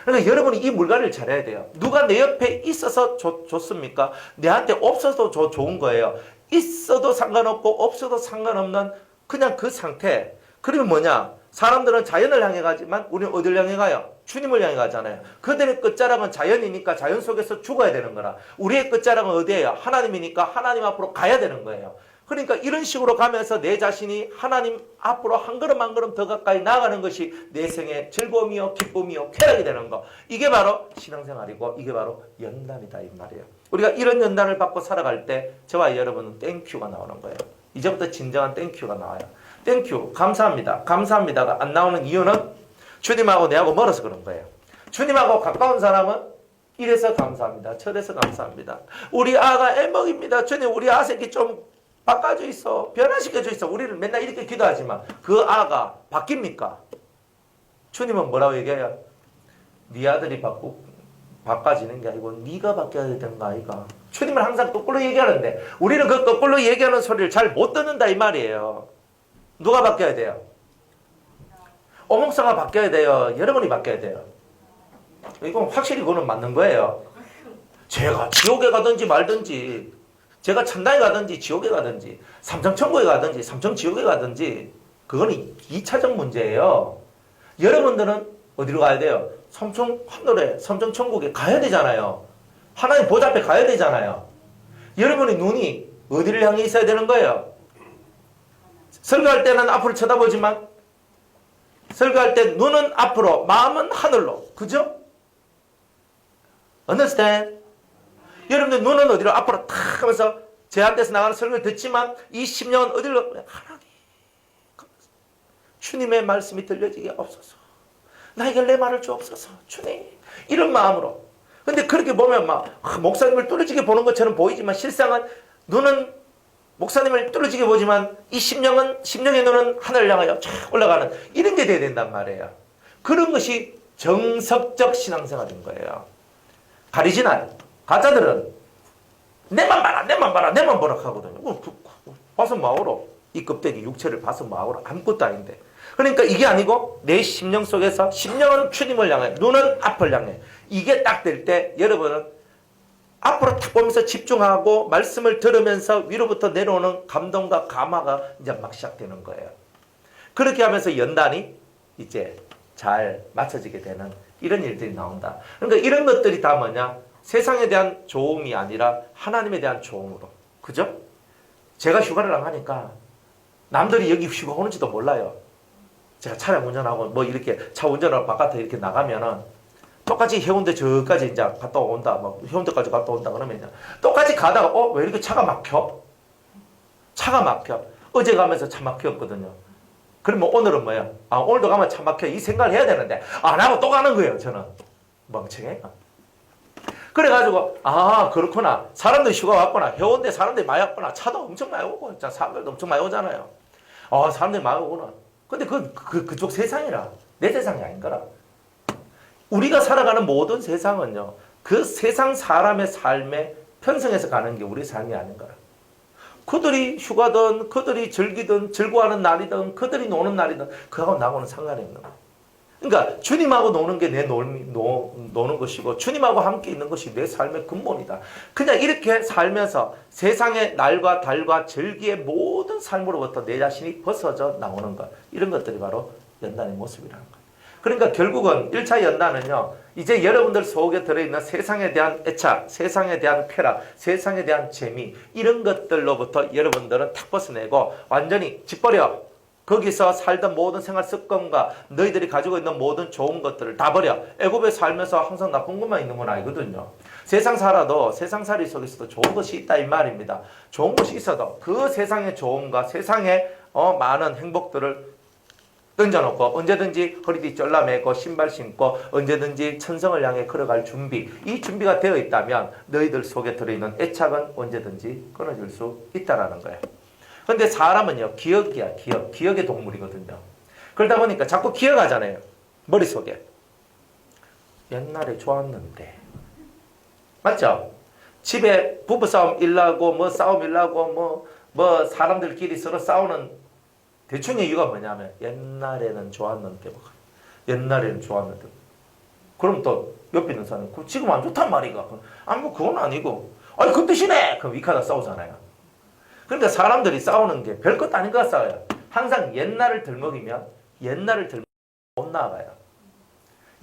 A: 그러니까 여러분이 이 물갈이를 잘해야 돼요. 누가 내 옆에 있어서 좋습니까? 내한테 없어도 좋은 거예요. 있어도 상관없고 없어도 상관없는 그냥 그 상태. 그러면 뭐냐? 사람들은 자연을 향해 가지만 우리는 어딜 향해 가요? 주님을 향해 가잖아요. 그들의 끝자락은 자연이니까 자연 속에서 죽어야 되는 거라. 우리의 끝자락은 어디예요? 하나님이니까 하나님 앞으로 가야 되는 거예요. 그러니까 이런 식으로 가면서 내 자신이 하나님 앞으로 한 걸음 한 걸음 더 가까이 나아가는 것이 내 생의 즐거움이요 기쁨이요 쾌락이 되는 거. 이게 바로 신앙생활이고 이게 바로 연단이다 이 말이에요. 우리가 이런 연단을 받고 살아갈 때 저와 여러분은 땡큐가 나오는 거예요. 이제부터 진정한 땡큐가 나와요. 땡큐 감사합니다. 감사합니다가 안 나오는 이유는 주님하고 내하고 멀어서 그런 거예요. 주님하고 가까운 사람은 이래서 감사합니다. 저래서 감사합니다. 우리 아가 애먹입니다. 주님 우리 아새끼 좀 바꿔줘 있어. 변화시켜줘 있어. 우리는 맨날 이렇게 기도하지만 그 아가 바뀝니까? 주님은 뭐라고 얘기해요? 네 아들이 바꿔지는 게 아니고 네가 바뀌어야 되는 거 아이가. 주님은 항상 거꾸로 얘기하는데 우리는 그 거꾸로 얘기하는 소리를 잘 못 듣는다 이 말이에요. 누가 바뀌어야 돼요? 오목사가 바뀌어야 돼요? 여러분이 바뀌어야 돼요? 이건 확실히 그거는 맞는 거예요. 제가 지옥에 가든지 말든지 제가 천당에 가든지 지옥에 가든지 삼성천국에 가든지 삼성지옥에 가든지 그거는 2차적 문제예요. 여러분들은 어디로 가야 돼요? 삼성 하늘에 삼성천국에 가야 되잖아요. 하나님 보좌 앞에 가야 되잖아요. 여러분의 눈이 어디를 향해 있어야 되는 거예요? 설교할 때는 앞으로 쳐다보지만 설교할 때 눈은 앞으로 마음은 하늘로. 그죠? Understand? 여러분들 눈은 어디로 앞으로 탁 하면서 제한돼서 나가는 설교를 듣지만 이 10년은 어디로 하나님 주님의 말씀이 들려지게 없어서 나에게 내 말을 주옵소서 주님 이런 마음으로. 근데 그렇게 보면 막 목사님을 뚫어지게 보는 것처럼 보이지만 실상은 눈은 목사님을 뚫어지게 보지만 이 심령의 눈은 하늘을 향하여 쫙 올라가는 이런 게 돼야 된단 말이에요. 그런 것이 정석적 신앙생활인 거예요. 가리지나요. 가짜들은 내만 봐라 내만 봐라 내만 보라 하거든요. 봐서 마오로 이 껍데기 육체를 봐서 마오로 아무것도 아닌데. 그러니까 이게 아니고 내 심령 속에서 심령은 주님을 향해 눈은 앞을 향해 이게 딱 될 때 여러분은 앞으로 탁 보면서 집중하고 말씀을 들으면서 위로부터 내려오는 감동과 감화가 이제 막 시작되는 거예요. 그렇게 하면서 연단이 이제 잘 맞춰지게 되는 이런 일들이 나온다. 그러니까 이런 것들이 다 뭐냐? 세상에 대한 조음이 아니라 하나님에 대한 조음으로. 그죠? 제가 휴가를 나가니까 남들이 여기 휴가 오는지도 몰라요. 제가 차량 운전하고 뭐 이렇게 차 운전하고 바깥에 이렇게 나가면은 똑같이 해운대 저까지 이제 갔다 온다. 뭐 해운대까지 갔다 온다 그러면 이제 똑같이 가다가 왜 이렇게 차가 막혀? 차가 막혀. 어제 가면서 차 막혔거든요. 그러면 오늘은 뭐야? 오늘도 가면 차 막혀. 이 생각을 해야 되는데 안 하고 또 가는 거예요. 저는 멍청해. 그래가지고 그렇구나. 사람들 휴가 왔구나. 해운대 사람들이 많이 왔구나. 차도 엄청 많이 오고 사람들도 엄청 많이 오잖아요. 사람들이 많이 오구나. 근데 그쪽 세상이라 내 세상이 아닌 거라. 우리가 살아가는 모든 세상은요. 그 세상 사람의 삶에 편성해서 가는 게 우리 삶이 아닌 거라. 그들이 휴가든 그들이 즐기든 즐거워하는 날이든 그들이 노는 날이든 그하고 나하고는 상관이 없는 거야. 그러니까 주님하고 노는 게 내 노는 것이고 주님하고 함께 있는 것이 내 삶의 근본이다. 그냥 이렇게 살면서 세상의 날과 달과 절기의 모든 삶으로부터 내 자신이 벗어져 나오는 것. 이런 것들이 바로 연단의 모습이라는 거예요. 그러니까 결국은 1차 연단은요. 이제 여러분들 속에 들어있는 세상에 대한 애착, 세상에 대한 쾌락, 세상에 대한 재미 이런 것들로부터 여러분들은 탁 벗어내고 완전히 짓버려. 거기서 살던 모든 생활 습관과 너희들이 가지고 있는 모든 좋은 것들을 다 버려. 애굽에 살면서 항상 나쁜 것만 있는 건 아니거든요. 세상 살아도 세상살이 속에서도 좋은 것이 있다 이 말입니다. 좋은 것이 있어도 그 세상의 좋음과 세상의 많은 행복들을 던져놓고 언제든지 허리띠 쫄라매고 신발 신고 언제든지 천성을 향해 걸어갈 준비, 이 준비가 되어 있다면 너희들 속에 들어있는 애착은 언제든지 끊어질 수 있다라는 거예요. 근데 사람은요, 기억이야, 기억의 동물이거든요. 그러다 보니까 자꾸 기억하잖아요. 머릿속에. 옛날에 좋았는데. 맞죠? 집에 부부싸움 일나고, 싸움 일나고, 사람들끼리 서로 싸우는 대충의 이유가 뭐냐면, 옛날에는 좋았는데, 옛날에는 좋았는데. 그럼 또 옆에 있는 사람은, 지금 안 좋단 말이가. 그건 아니고. 아니, 그 뜻이네! 그럼 위카다 싸우잖아요. 그러니까 사람들이 싸우는 게 별것도 아닌 것 싸워요. 항상 옛날을 들먹이면 옛날을 들면 못 나아가요.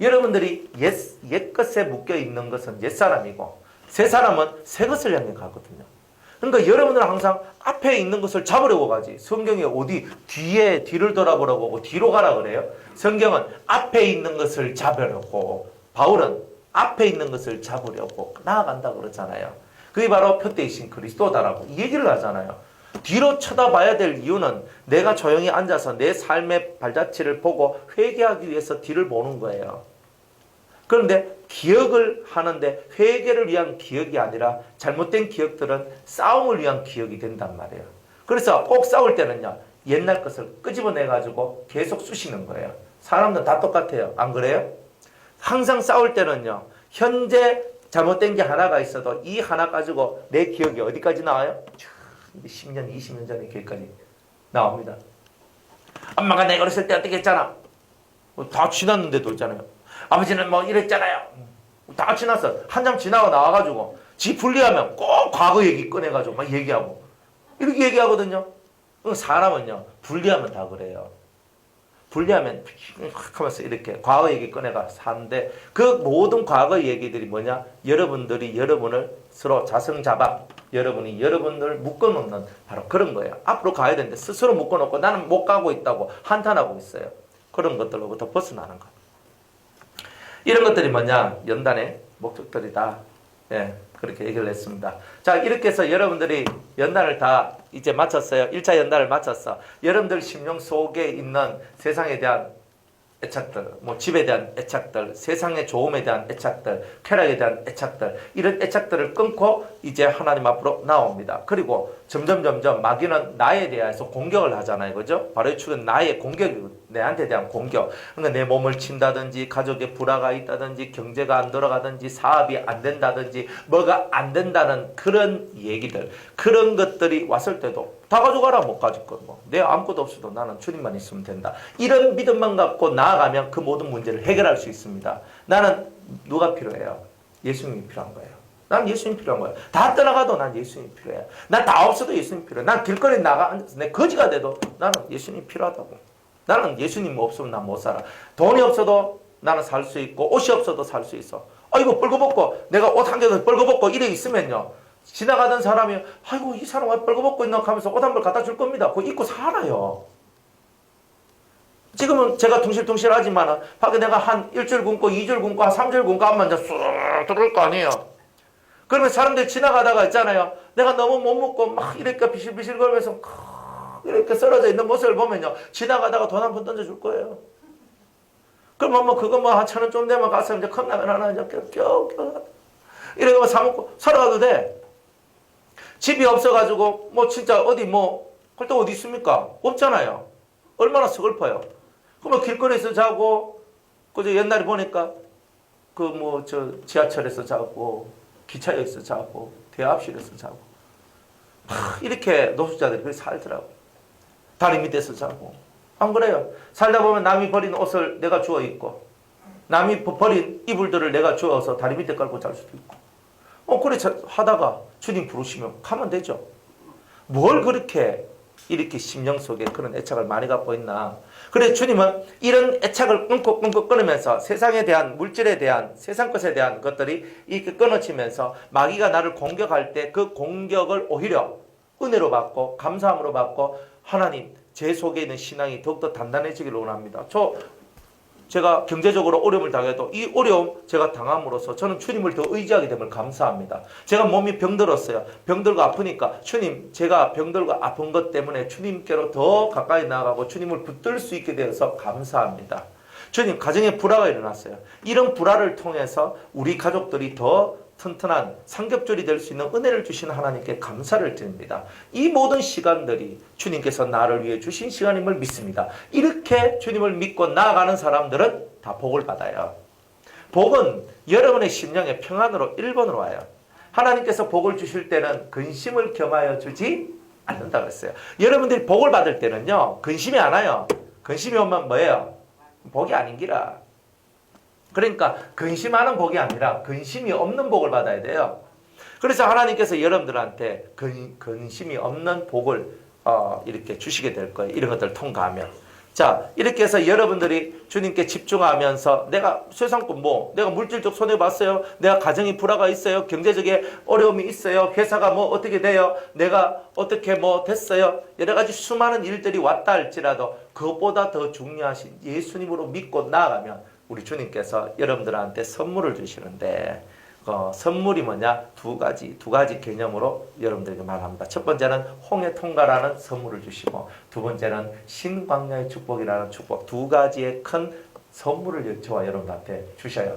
A: 여러분들이 옛 것에 묶여 있는 것은 옛 사람이고 새 사람은 새 것을 향해 가거든요. 그러니까 여러분들은 항상 앞에 있는 것을 잡으려고 가지. 성경에 어디 뒤를 돌아보라고 하고 뒤로 가라 그래요. 성경은 앞에 있는 것을 잡으려고, 바울은 앞에 있는 것을 잡으려고 나아간다 그러잖아요. 그게 바로 표대이신 그리스도다라고 이 얘기를 하잖아요. 뒤로 쳐다봐야 될 이유는 내가 조용히 앉아서 내 삶의 발자취를 보고 회개하기 위해서 뒤를 보는 거예요. 그런데 기억을 하는데 회개를 위한 기억이 아니라 잘못된 기억들은 싸움을 위한 기억이 된단 말이에요. 그래서 꼭 싸울 때는요, 옛날 것을 끄집어내가지고 계속 쑤시는 거예요. 사람들은 다 똑같아요. 안 그래요? 항상 싸울 때는요, 현재 잘못된 게 하나가 있어도 이 하나 가지고 내 기억이 어디까지 나와요? 10년, 20년 전의 기억까지 나옵니다. 엄마가 내가 어렸을 때 어떻게 했잖아. 다 지났는데도 있잖아요. 아버지는 뭐 이랬잖아요. 다 지났어. 한참 지나고 나와가지고 지 분리하면 꼭 과거 얘기 꺼내가지고 막 얘기하고 이렇게 얘기하거든요. 사람은요, 분리하면 다 그래요. 분리하면 확 하면서 이렇게 과거 얘기 꺼내가 사는데 그 모든 과거 얘기들이 뭐냐? 여러분들이 여러분을 서로 자성자박, 여러분이 여러분을 묶어놓는 바로 그런 거예요. 앞으로 가야 되는데 스스로 묶어놓고 나는 못 가고 있다고 한탄하고 있어요. 그런 것들로부터 벗어나는 것. 이런 것들이 뭐냐? 연단의 목적들이다. 예, 그렇게 얘기를 했습니다. 자, 이렇게 해서 여러분들이 연단을 다 이제 마쳤어요. 1차 연단을 마쳤어. 여러분들 심령 속에 있는 세상에 대한 애착들, 뭐 집에 대한 애착들, 세상의 좋음에 대한 애착들, 쾌락에 대한 애착들, 이런 애착들을 끊고 이제 하나님 앞으로 나옵니다. 그리고 점점 마귀는 나에 대해서 공격을 하잖아요. 그죠? 바로의 축은 나의 공격이고, 내한테 대한 공격. 그러니까 내 몸을 친다든지, 가족에 불화가 있다든지, 경제가 안 돌아가든지, 사업이 안 된다든지, 뭐가 안 된다는 그런 얘기들, 그런 것들이 왔을 때도 다 가져가라. 못 가질 건 뭐. 내 아무것도 없어도 나는 주님만 있으면 된다. 이런 믿음만 갖고 나아가면 그 모든 문제를 해결할 수 있습니다. 나는 누가 필요해요? 예수님이 필요한 거예요. 난 예수님 필요한 거예요. 다 떠나가도 난 예수님 필요해요. 난 다 없어도 예수님 필요해. 난 길거리에 나가 앉아서 내 거지가 돼도 나는 예수님 필요하다고. 나는 예수님 없으면 난 못 살아. 돈이 없어도 나는 살 수 있고 옷이 없어도 살 수 있어. 아이고 뻘거벗고 내가 옷 한 개도 뻘거벗고 이래 있으면요, 지나가던 사람이 아이고 이 사람 왜 뻘거벗고 있나 하면서 옷 한 벌 갖다 줄 겁니다. 그거 입고 살아요. 지금은 제가 둥실둥실하지만 밖에 내가 한 1줄 굶고 2줄 굶고 한 3줄 굶고 하면 이제 쑥 들어올 거 아니에요. 그러면 사람들 지나가다가 있잖아요, 내가 너무 못 먹고 막 이렇게 비실비실 거리면서 이렇게 쓰러져 있는 모습을 보면요, 지나가다가 돈 한 푼 던져줄 거예요. 그러면 뭐 그거 뭐 한 1,000원 좀 되면 가서 이제 컵라면 하나 이제 껴 이래서 사먹고 살아가도 돼. 집이 없어가지고 뭐 진짜 어디 뭐 할 데 어디 있습니까? 없잖아요. 얼마나 서글퍼요. 그러면 길거리에서 자고, 그저 옛날에 보니까 그 뭐 저 지하철에서 자고, 기차역에서 자고, 대합실에서 자고, 이렇게 노숙자들이 그렇게 살더라고. 다리 밑에서 자고. 안 그래요? 살다 보면 남이 버린 옷을 내가 주워 입고, 남이 버린 이불들을 내가 주워서 다리 밑에 깔고 잘 수도 있고. 그래 하다가 주님 부르시면 가면 되죠. 뭘 그렇게 이렇게 심령 속에 그런 애착을 많이 갖고 있나. 그래 주님은 이런 애착을 끊고 끊으면서 세상에 대한, 물질에 대한, 세상 것에 대한 것들이 이렇게 끊어지면서 마귀가 나를 공격할 때 그 공격을 오히려 은혜로 받고 감사함으로 받고 하나님 제 속에 있는 신앙이 더욱더 단단해지기를 원합니다. 제가 경제적으로 어려움을 당해도 이 어려움 제가 당함으로써 저는 주님을 더 의지하게 됨을 감사합니다. 제가 몸이 병들었어요. 병들고 아프니까 주님, 제가 병들고 아픈 것 때문에 주님께로 더 가까이 나아가고 주님을 붙들 수 있게 되어서 감사합니다. 주님, 가정에 불화가 일어났어요. 이런 불화를 통해서 우리 가족들이 더 튼튼한 삼겹줄이 될 수 있는 은혜를 주신 하나님께 감사를 드립니다. 이 모든 시간들이 주님께서 나를 위해 주신 시간임을 믿습니다. 이렇게 주님을 믿고 나아가는 사람들은 다 복을 받아요. 복은 여러분의 심령의 평안으로 1번으로 와요. 하나님께서 복을 주실 때는 근심을 겸하여 주지 않는다 그랬어요. 여러분들이 복을 받을 때는요, 근심이 안 와요. 근심이 오면 뭐예요? 복이 아닌기라. 그러니까 근심하는 복이 아니라 근심이 없는 복을 받아야 돼요. 그래서 하나님께서 여러분들한테 근심이 없는 복을 이렇게 주시게 될 거예요. 이런 것들을 통과하면. 자, 이렇게 해서 여러분들이 주님께 집중하면서 내가 세상 내가 물질적 손해봤어요. 내가 가정이 불화가 있어요. 경제적인 어려움이 있어요. 회사가 어떻게 돼요. 내가 어떻게 됐어요. 여러 가지 수많은 일들이 왔다 할지라도 그것보다 더 중요하신 예수님으로 믿고 나아가면 우리 주님께서 여러분들한테 선물을 주시는데 선물이 뭐냐? 두 가지 개념으로 여러분들에게 말합니다. 첫 번째는 홍해 통과라는 선물을 주시고 두 번째는 신광야의 축복이라는 축복, 두 가지의 큰 선물을 저와 여러분한테 주셔요.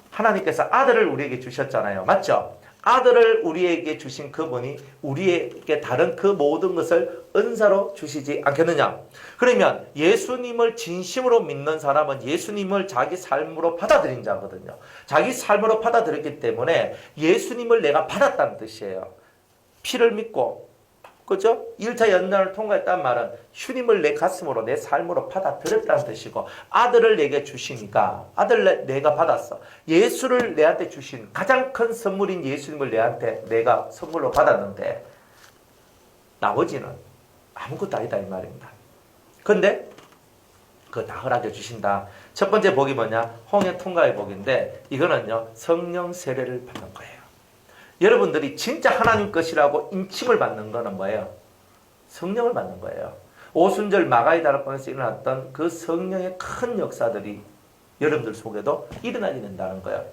A: 하나님께서 아들을 우리에게 주셨잖아요. 맞죠? 아들을 우리에게 주신 그분이 우리에게 다른 그 모든 것을 은사로 주시지 않겠느냐? 그러면 예수님을 진심으로 믿는 사람은 예수님을 자기 삶으로 받아들인 자거든요. 자기 삶으로 받아들였기 때문에 예수님을 내가 받았다는 뜻이에요. 피를 믿고, 그죠? 1차 연단을 통과했단 말은 주님을 내 가슴으로 내 삶으로 받아들였다는 뜻이고 아들을 내게 주시니까 아들을 내가 받았어. 예수를 내한테 주신 가장 큰 선물인 예수님을 내한테 내가 선물로 받았는데 나머지는 아무것도 아니다 이 말입니다. 근데 그거 다 허락해 주신다. 첫 번째 복이 뭐냐? 홍해 통과의 복인데 이거는요 성령 세례를 받는 거예요. 여러분들이 진짜 하나님 것이라고 인침을 받는 거는 뭐예요? 성령을 받는 거예요. 오순절 마가의 다락방에서 일어났던 그 성령의 큰 역사들이 여러분들 속에도 일어나게 된다는 거예요.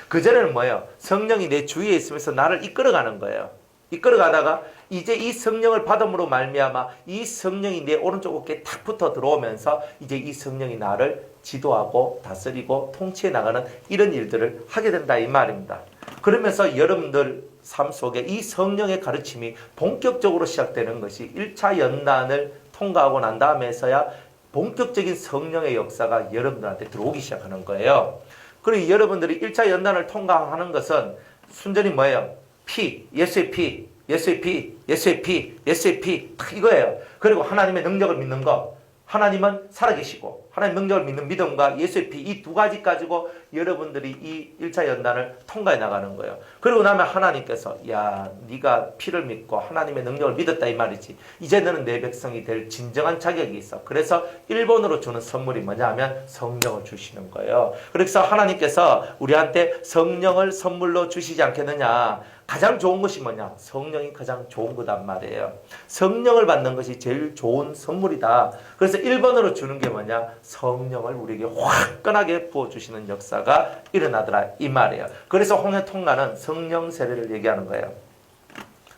A: 그전에는 뭐예요? 성령이 내 주위에 있으면서 나를 이끌어가는 거예요. 이끌어가다가 이제 이 성령을 받음으로 말미암아 이 성령이 내 오른쪽 어깨에 탁 붙어 들어오면서 이제 이 성령이 나를 지도하고 다스리고 통치해 나가는 이런 일들을 하게 된다 이 말입니다. 그러면서 여러분들 삶 속에 이 성령의 가르침이 본격적으로 시작되는 것이 1차 연단을 통과하고 난 다음에서야 본격적인 성령의 역사가 여러분들한테 들어오기 시작하는 거예요. 그리고 여러분들이 1차 연단을 통과하는 것은 순전히 뭐예요? 피, 예수의 피, 예수의 피, 예수의 피, 예수의 피 이거예요. 그리고 하나님의 능력을 믿는 것. 하나님은 살아계시고 하나님의 능력을 믿는 믿음과 예수의 피 이 두 가지 가지고 여러분들이 이 1차 연단을 통과해 나가는 거예요. 그리고 나면 하나님께서 야 네가 피를 믿고 하나님의 능력을 믿었다 이 말이지. 이제 너는 내 백성이 될 진정한 자격이 있어. 그래서 1번으로 주는 선물이 뭐냐 하면 성령을 주시는 거예요. 그래서 하나님께서 우리한테 성령을 선물로 주시지 않겠느냐. 가장 좋은 것이 뭐냐? 성령이 가장 좋은 거단 말이에요. 성령을 받는 것이 제일 좋은 선물이다. 그래서 1번으로 주는 게 뭐냐? 성령을 우리에게 화끈하게 부어주시는 역사가 일어나더라 이 말이에요. 그래서 홍해 통과는 성령 세례를 얘기하는 거예요.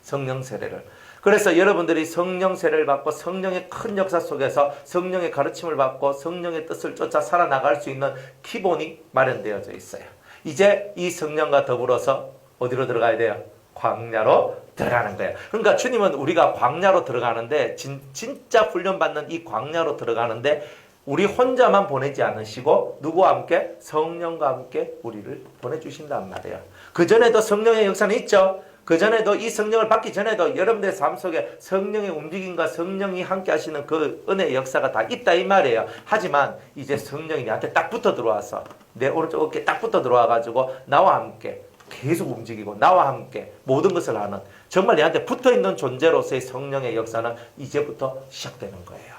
A: 성령 세례를. 그래서 여러분들이 성령 세례를 받고 성령의 큰 역사 속에서 성령의 가르침을 받고 성령의 뜻을 쫓아 살아나갈 수 있는 기본이 마련되어져 있어요. 이제 이 성령과 더불어서 어디로 들어가야 돼요? 광야로 들어가는 거예요. 그러니까 주님은 우리가 광야로 들어가는데 진짜 훈련받는 이 광야로 들어가는데 우리 혼자만 보내지 않으시고 누구와 함께? 성령과 함께 우리를 보내주신단 말이에요. 그전에도 성령의 역사는 있죠. 그전에도 이 성령을 받기 전에도 여러분들의 삶 속에 성령의 움직임과 성령이 함께 하시는 그 은혜의 역사가 다 있다 이 말이에요. 하지만 이제 성령이 나한테 딱 붙어 들어와서 내 오른쪽 어깨에 딱 붙어 들어와가지고 나와 함께 계속 움직이고 나와 함께 모든 것을 하는 정말 내한테 붙어있는 존재로서의 성령의 역사는 이제부터 시작되는 거예요.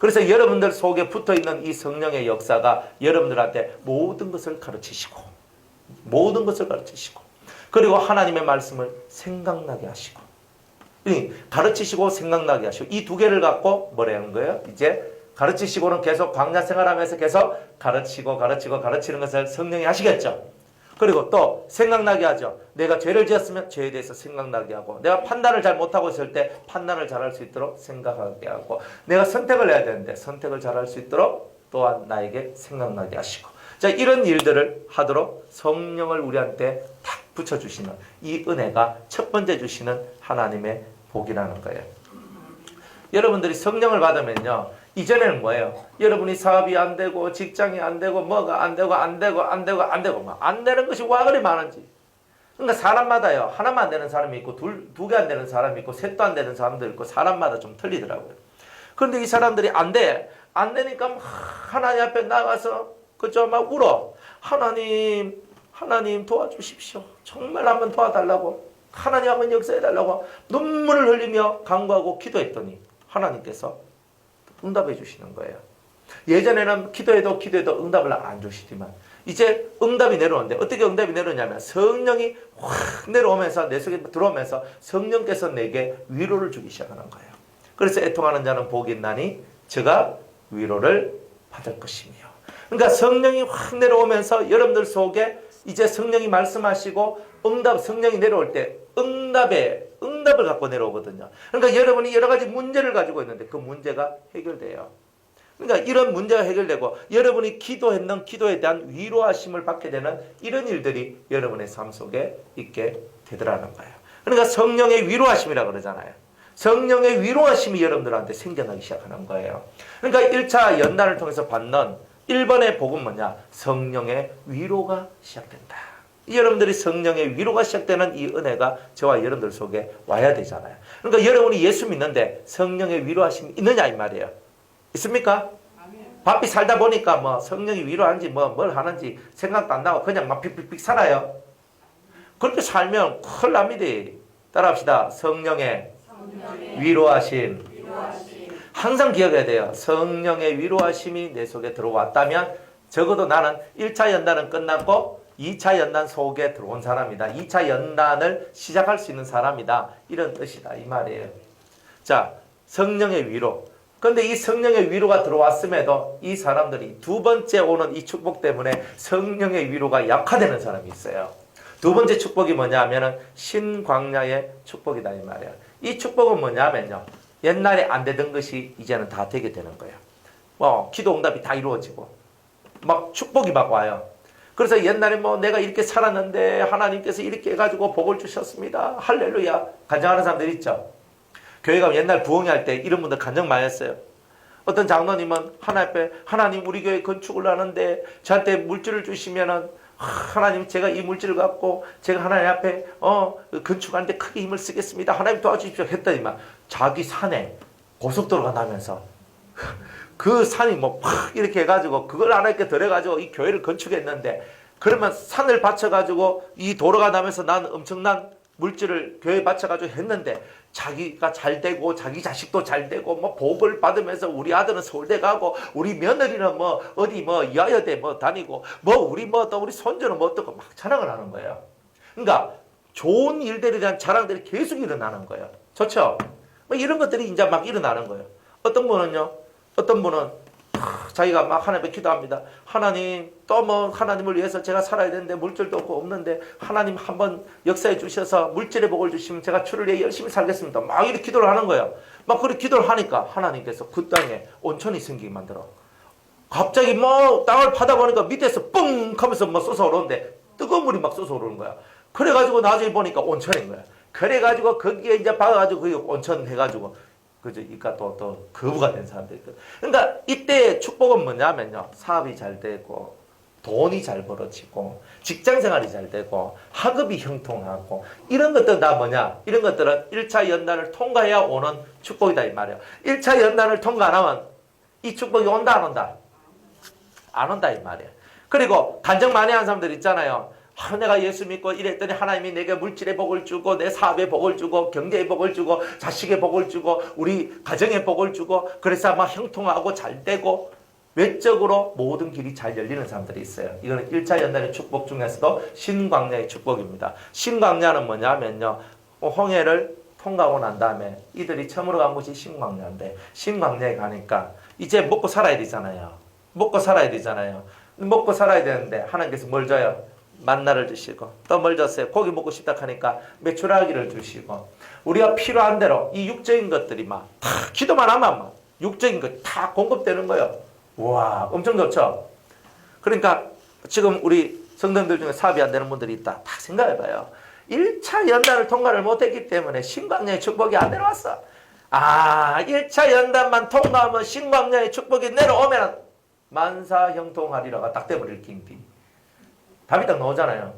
A: 그래서 여러분들 속에 붙어있는 이 성령의 역사가 여러분들한테 모든 것을 가르치시고 그리고 하나님의 말씀을 생각나게 하시고 가르치시고 생각나게 하시고 이 두 개를 갖고 뭐라는 거예요? 이제 가르치시고는 계속 광야 생활하면서 계속 가르치는 것을 성령이 하시겠죠. 그리고 또 생각나게 하죠. 내가 죄를 지었으면 죄에 대해서 생각나게 하고 내가 판단을 잘 못하고 있을 때 판단을 잘할 수 있도록 생각하게 하고 내가 선택을 해야 되는데 선택을 잘할 수 있도록 또한 나에게 생각나게 하시고 자 이런 일들을 하도록 성령을 우리한테 탁 붙여주시는 이 은혜가 첫 번째 주시는 하나님의 복이라는 거예요. 여러분들이 성령을 받으면요. 이전에는 뭐예요? 여러분이 사업이 안 되고 직장이 안 되고 뭐가 안 되고 안 되는 것이 와 그리 많은지. 그러니까 사람마다요. 하나만 안 되는 사람이 있고 두 개 안 되는 사람이 있고 셋도 안 되는 사람도 있고 사람마다 좀 틀리더라고요. 그런데 이 사람들이 안 되니까 막 하나님 앞에 나가서 그저 막 울어. 하나님 도와주십시오. 정말 한번 도와달라고. 하나님 한번 역사해달라고 눈물을 흘리며 간구하고 기도했더니 하나님께서 응답해 주시는 거예요. 예전에는 기도해도 응답을 안 주시지만 이제 응답이 내려오는데 어떻게 응답이 내려오냐면 성령이 확 내려오면서 내 속에 들어오면서 성령께서 내게 위로를 주기 시작하는 거예요. 그래서 애통하는 자는 복이 있나니 저가 위로를 받을 것이며. 그러니까 성령이 확 내려오면서 여러분들 속에 이제 성령이 말씀하시고 성령이 내려올 때 응답을 갖고 내려오거든요. 그러니까 여러분이 여러 가지 문제를 가지고 있는데 그 문제가 해결돼요. 그러니까 이런 문제가 해결되고 여러분이 기도했는 기도에 대한 위로하심을 받게 되는 이런 일들이 여러분의 삶 속에 있게 되더라는 거예요. 그러니까 성령의 위로하심이라고 그러잖아요. 성령의 위로하심이 여러분들한테 생겨나기 시작하는 거예요. 그러니까 1차 연단을 통해서 받는 1번의 복은 뭐냐? 성령의 위로가 시작된다. 여러분들이 성령의 위로가 시작되는 이 은혜가 저와 여러분들 속에 와야 되잖아요. 그러니까 여러분이 예수 믿는데 성령의 위로하심이 있느냐 이 말이에요. 있습니까? 바삐 살다 보니까 뭐 성령이 위로하는지 뭘 하는지 생각도 안 나고 그냥 막 픽픽픽 살아요. 그렇게 살면 큰일 납니다. 따라합시다. 성령의 위로하심. 항상 기억해야 돼요. 성령의 위로하심이 내 속에 들어왔다면 적어도 나는 1차 연단은 끝났고 2차 연단 속에 들어온 사람이다. 2차 연단을 시작할 수 있는 사람이다. 이런 뜻이다. 이 말이에요. 자, 성령의 위로. 그런데 이 성령의 위로가 들어왔음에도 이 사람들이 두 번째 오는 이 축복 때문에 성령의 위로가 약화되는 사람이 있어요. 두 번째 축복이 뭐냐 하면은 신광야의 축복이다 이 말이에요. 이 축복은 뭐냐 하면요. 옛날에 안 되던 것이 이제는 다 되게 되는 거예요. 기도 응답이 다 이루어지고 막 축복이 막 와요. 그래서 옛날에 내가 이렇게 살았는데 하나님께서 이렇게 해가지고 복을 주셨습니다. 할렐루야. 간증하는 사람들 있죠. 교회 가면 옛날 부흥회 때 이런 분들 간증 많이 했어요. 어떤 장로님은 하나님 우리 교회 건축을 하는데 저한테 물질을 주시면은 하나님 제가 이 물질을 갖고 제가 하나님 앞에 건축하는데 크게 힘을 쓰겠습니다. 하나님 도와주십시오 했더니만 자기 산에 고속도로가 나면서 그 산이 팍 이렇게 해가지고 그걸 하나님께 들어가지고 이 교회를 건축했는데 그러면 산을 받쳐가지고 이 도로가 나면서 난 엄청난 물질을 교회에 바쳐가지고 했는데 자기가 잘 되고 자기 자식도 잘 되고 복을 받으면서 우리 아들은 서울대 가고 우리 며느리는 어디 여여대 다니고 또 우리 손주는 어떻고 막 자랑을 하는 거예요. 그러니까 좋은 일들에 대한 자랑들이 계속 일어나는 거예요. 좋죠? 이런 것들이 이제 막 일어나는 거예요. 어떤 분은 자기가 막 하나님께 기도합니다. 하나님 또 하나님을 위해서 제가 살아야 되는데 물질도 없는데 하나님 한번 역사해 주셔서 물질의 복을 주시면 제가 주를 위해 열심히 살겠습니다. 막 이렇게 기도를 하는 거예요. 막 그렇게 기도를 하니까 하나님께서 그 땅에 온천이 생기게 만들어. 갑자기 땅을 파다 보니까 밑에서 뻥 하면서 쏟아오르는데 뜨거운 물이 막 쏟아오르는 거야. 그래가지고 나중에 보니까 온천인 거야. 그래가지고 거기에 이제 박아가지고 그 온천 해가지고 그죠? 그러니까 또 거부가 된 사람들이 있거든. 그러니까 이때 축복은 뭐냐면요. 사업이 잘 되고 돈이 잘 벌어지고 직장 생활이 잘 되고 학업이 형통하고 이런 것들은 다 뭐냐? 이런 것들은 1차 연단을 통과해야 오는 축복이다 이 말이에요. 1차 연단을 통과 안 하면 이 축복이 온다 안 온다? 안 온다 이 말이에요. 그리고 간증 많이 하는 사람들 있잖아요. 내가 예수 믿고 이랬더니 하나님이 내게 물질의 복을 주고 내 사업의 복을 주고 경제의 복을 주고 자식의 복을 주고 우리 가정의 복을 주고 그래서 막 형통하고 잘 되고 외적으로 모든 길이 잘 열리는 사람들이 있어요. 이거는 1차 연단의 축복 중에서도 신광야의 축복입니다. 신광야는 뭐냐면요. 홍해를 통과하고 난 다음에 이들이 처음으로 간 곳이 신광야인데 신광야에 가니까 이제 먹고 살아야 되잖아요. 먹고 살아야 되는데 하나님께서 뭘 줘요? 만나를 주시고 또 뭘 줬어요? 고기 먹고 싶다 하니까 메추라기를 주시고 우리가 필요한 대로 이 육적인 것들이 다 기도만 하면 육적인 것 다 공급되는 거예요. 와 엄청 좋죠? 그러니까 지금 우리 성도님들 중에 사업이 안 되는 분들이 있다. 다 생각해봐요. 1차 연단을 통과를 못했기 때문에 신광야의 축복이 안 내려왔어. 1차 연단만 통과하면 신광야의 축복이 내려오면 만사형통하리라가 딱 돼버릴 킹디. 답이 딱 나오잖아요.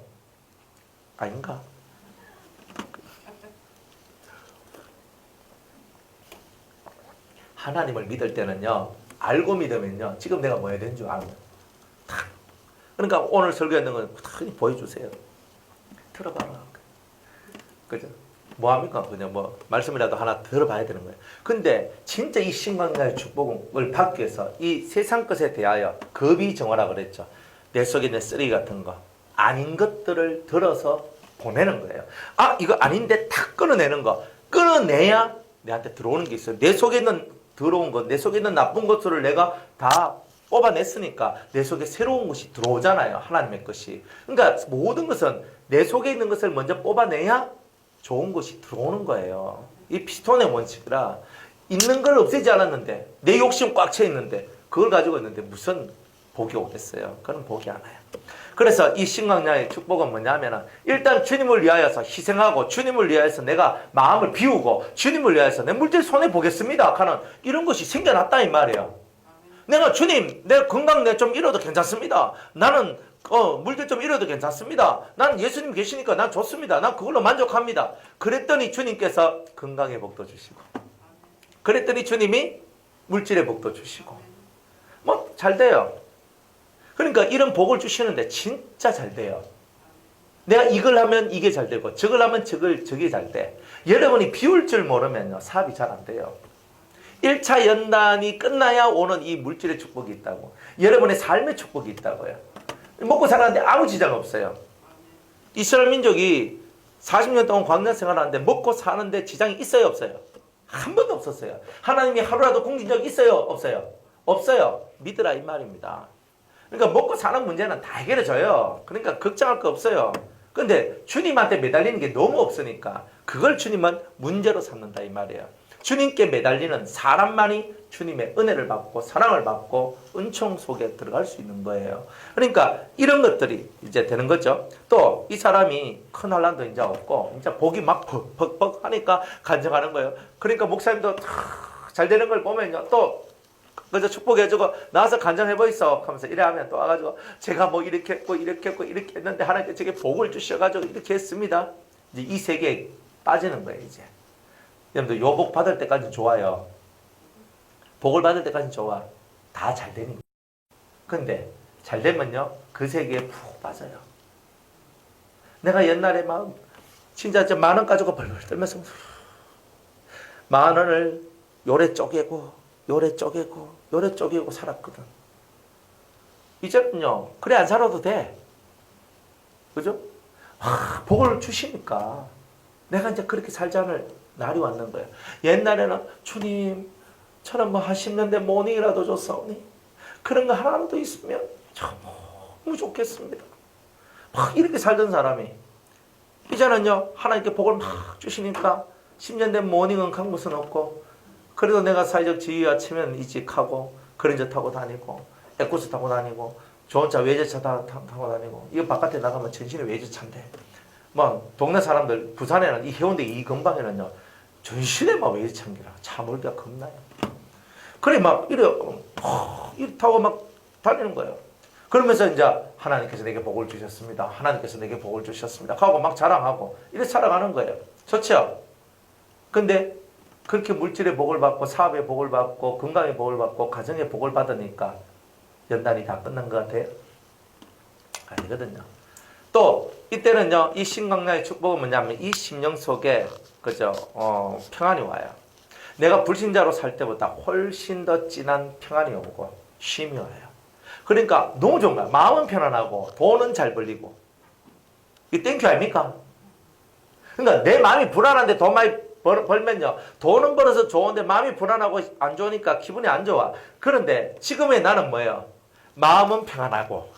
A: 아닌가? 하나님을 믿을 때는요. 알고 믿으면요. 지금 내가 뭐 해야 되는 줄 알고. 그러니까 오늘 설교했는 건 보여주세요. 들어봐라. 그죠? 뭐합니까? 그냥 뭐 말씀이라도 하나 들어봐야 되는 거예요. 근데 진짜 이 신강야의 축복을 받기 위해서 이 세상 것에 대하여 겁이 정하라 그랬죠. 내 속에 있는 쓰레기 같은 거 아닌 것들을 들어서 보내는 거예요. 아 이거 아닌데 탁 끊어내는 거. 끊어내야 내한테 들어오는 게 있어요. 내 속에 있는 더러운 것, 내 속에 있는 나쁜 것들을 내가 다 뽑아냈으니까 내 속에 새로운 것이 들어오잖아요. 하나님의 것이. 그러니까 모든 것은 내 속에 있는 것을 먼저 뽑아내야 좋은 것이 들어오는 거예요. 이 피스톤의 원칙이라 있는 걸 없애지 않았는데 내 욕심 꽉 차 있는데 그걸 가지고 있는데 무슨 복이 오겠어요. 그건 복이 안 와요. 그래서 이 신강야의 축복은 뭐냐면 일단 주님을 위하여서 희생하고 주님을 위하여서 내가 마음을 비우고 주님을 위하여서 내 물질 손해보겠습니다 하는 이런 것이 생겨났다 이 말이에요. 내가 주님 내 건강 내 좀 잃어도 괜찮습니다. 나는 물질 좀 잃어도 괜찮습니다. 난 예수님 계시니까 난 좋습니다. 난 그걸로 만족합니다. 그랬더니 주님께서 건강의 복도 주시고 그랬더니 주님이 물질의 복도 주시고 뭐 잘 돼요. 그러니까 이런 복을 주시는데 진짜 잘 돼요. 내가 이걸 하면 이게 잘 되고 저걸 하면 저게 잘 돼. 여러분이 비울 줄 모르면요 사업이 잘 안 돼요. 1차 연단이 끝나야 오는 이 물질의 축복이 있다고. 여러분의 삶의 축복이 있다고요. 먹고 살았는데 아무 지장 없어요. 이스라엘 민족이 40년 동안 광야 생활하는데 먹고 사는데 지장이 있어요 없어요? 한 번도 없었어요. 하나님이 하루라도 공진 적 있어요 없어요? 없어요. 믿으라 이 말입니다. 그러니까 먹고 사는 문제는 다 해결해져요. 그러니까 걱정할 거 없어요. 근데 주님한테 매달리는 게 너무 없으니까 그걸 주님은 문제로 삼는다 이 말이에요. 주님께 매달리는 사람만이 주님의 은혜를 받고 사랑을 받고 은총 속에 들어갈 수 있는 거예요. 그러니까 이런 것들이 이제 되는 거죠. 또 이 사람이 큰 환난도 이제 없고 이제 복이 막 벅벅 하니까 간증하는 거예요. 그러니까 목사님도 잘 되는 걸 보면요 또 그래서 축복해주고 나와서 간증해보이소 하면서 이래 하면 또 와가지고 제가 뭐 이렇게 했고 이렇게 했고 이렇게 했는데 하나님께 제게 복을 주셔가지고 이렇게 했습니다. 이제 이 세계에 빠지는 거예요 이제. 여러분들 요 복 받을 때까지 좋아요. 복을 받을 때까지 좋아. 다 잘 되니까. 근데 잘 되면요 그 세계에 푹 빠져요. 내가 옛날에 막 진짜 10,000원 가지고 벌벌 떨면서 10,000원을 요래 쪼개고 요래 쪼개고 요래 쪼개고 살았거든. 이제는요 그래 안 살아도 돼. 그죠? 복을 주시니까 내가 이제 그렇게 살자는 날이 왔는 거예요. 옛날에는 주님 저는 뭐 한 10년대 모닝이라도 줬사오니 그런 거 하나라도 있으면 너무 좋겠습니다. 막 이렇게 살던 사람이 이제는요 하나님께 복을 막 주시니까 10년 된 모닝은 간 것은 없고 그래도 내가 사회적 지위와 치면 이직하고 그랜저 타고 다니고 에코스 타고 다니고 좋은 차 외제차 타고 다니고 이거 바깥에 나가면 전신에 외제차인데 뭐 동네 사람들 부산에는 이 해운대 이 근방에는요 전신에 막 외제차인기라 차 몰기가 겁나요. 그래 막 이래 타고 막 다니는 거예요. 그러면서 이제 하나님께서 내게 복을 주셨습니다. 하나님께서 내게 복을 주셨습니다. 하고 막 자랑하고 이렇게 살아가는 거예요. 좋죠? 근데 그렇게 물질의 복을 받고 사업의 복을 받고 건강의 복을 받고 가정의 복을 받으니까 연단이 다 끝난 것 같아요? 아니거든요. 또 이때는요 이 신강야의 축복은 뭐냐면 이 심령 속에 그죠 평안이 와요. 내가 불신자로 살 때보다 훨씬 더 진한 평안이 오고 쉼이 와요. 그러니까 너무 좋은 거야. 마음은 편안하고 돈은 잘 벌리고. 이게 땡큐 아닙니까? 그러니까 내 마음이 불안한데 돈 많이 벌면요 돈은 벌어서 좋은데 마음이 불안하고 안 좋으니까 기분이 안 좋아. 그런데 지금의 나는 뭐예요? 마음은 평안하고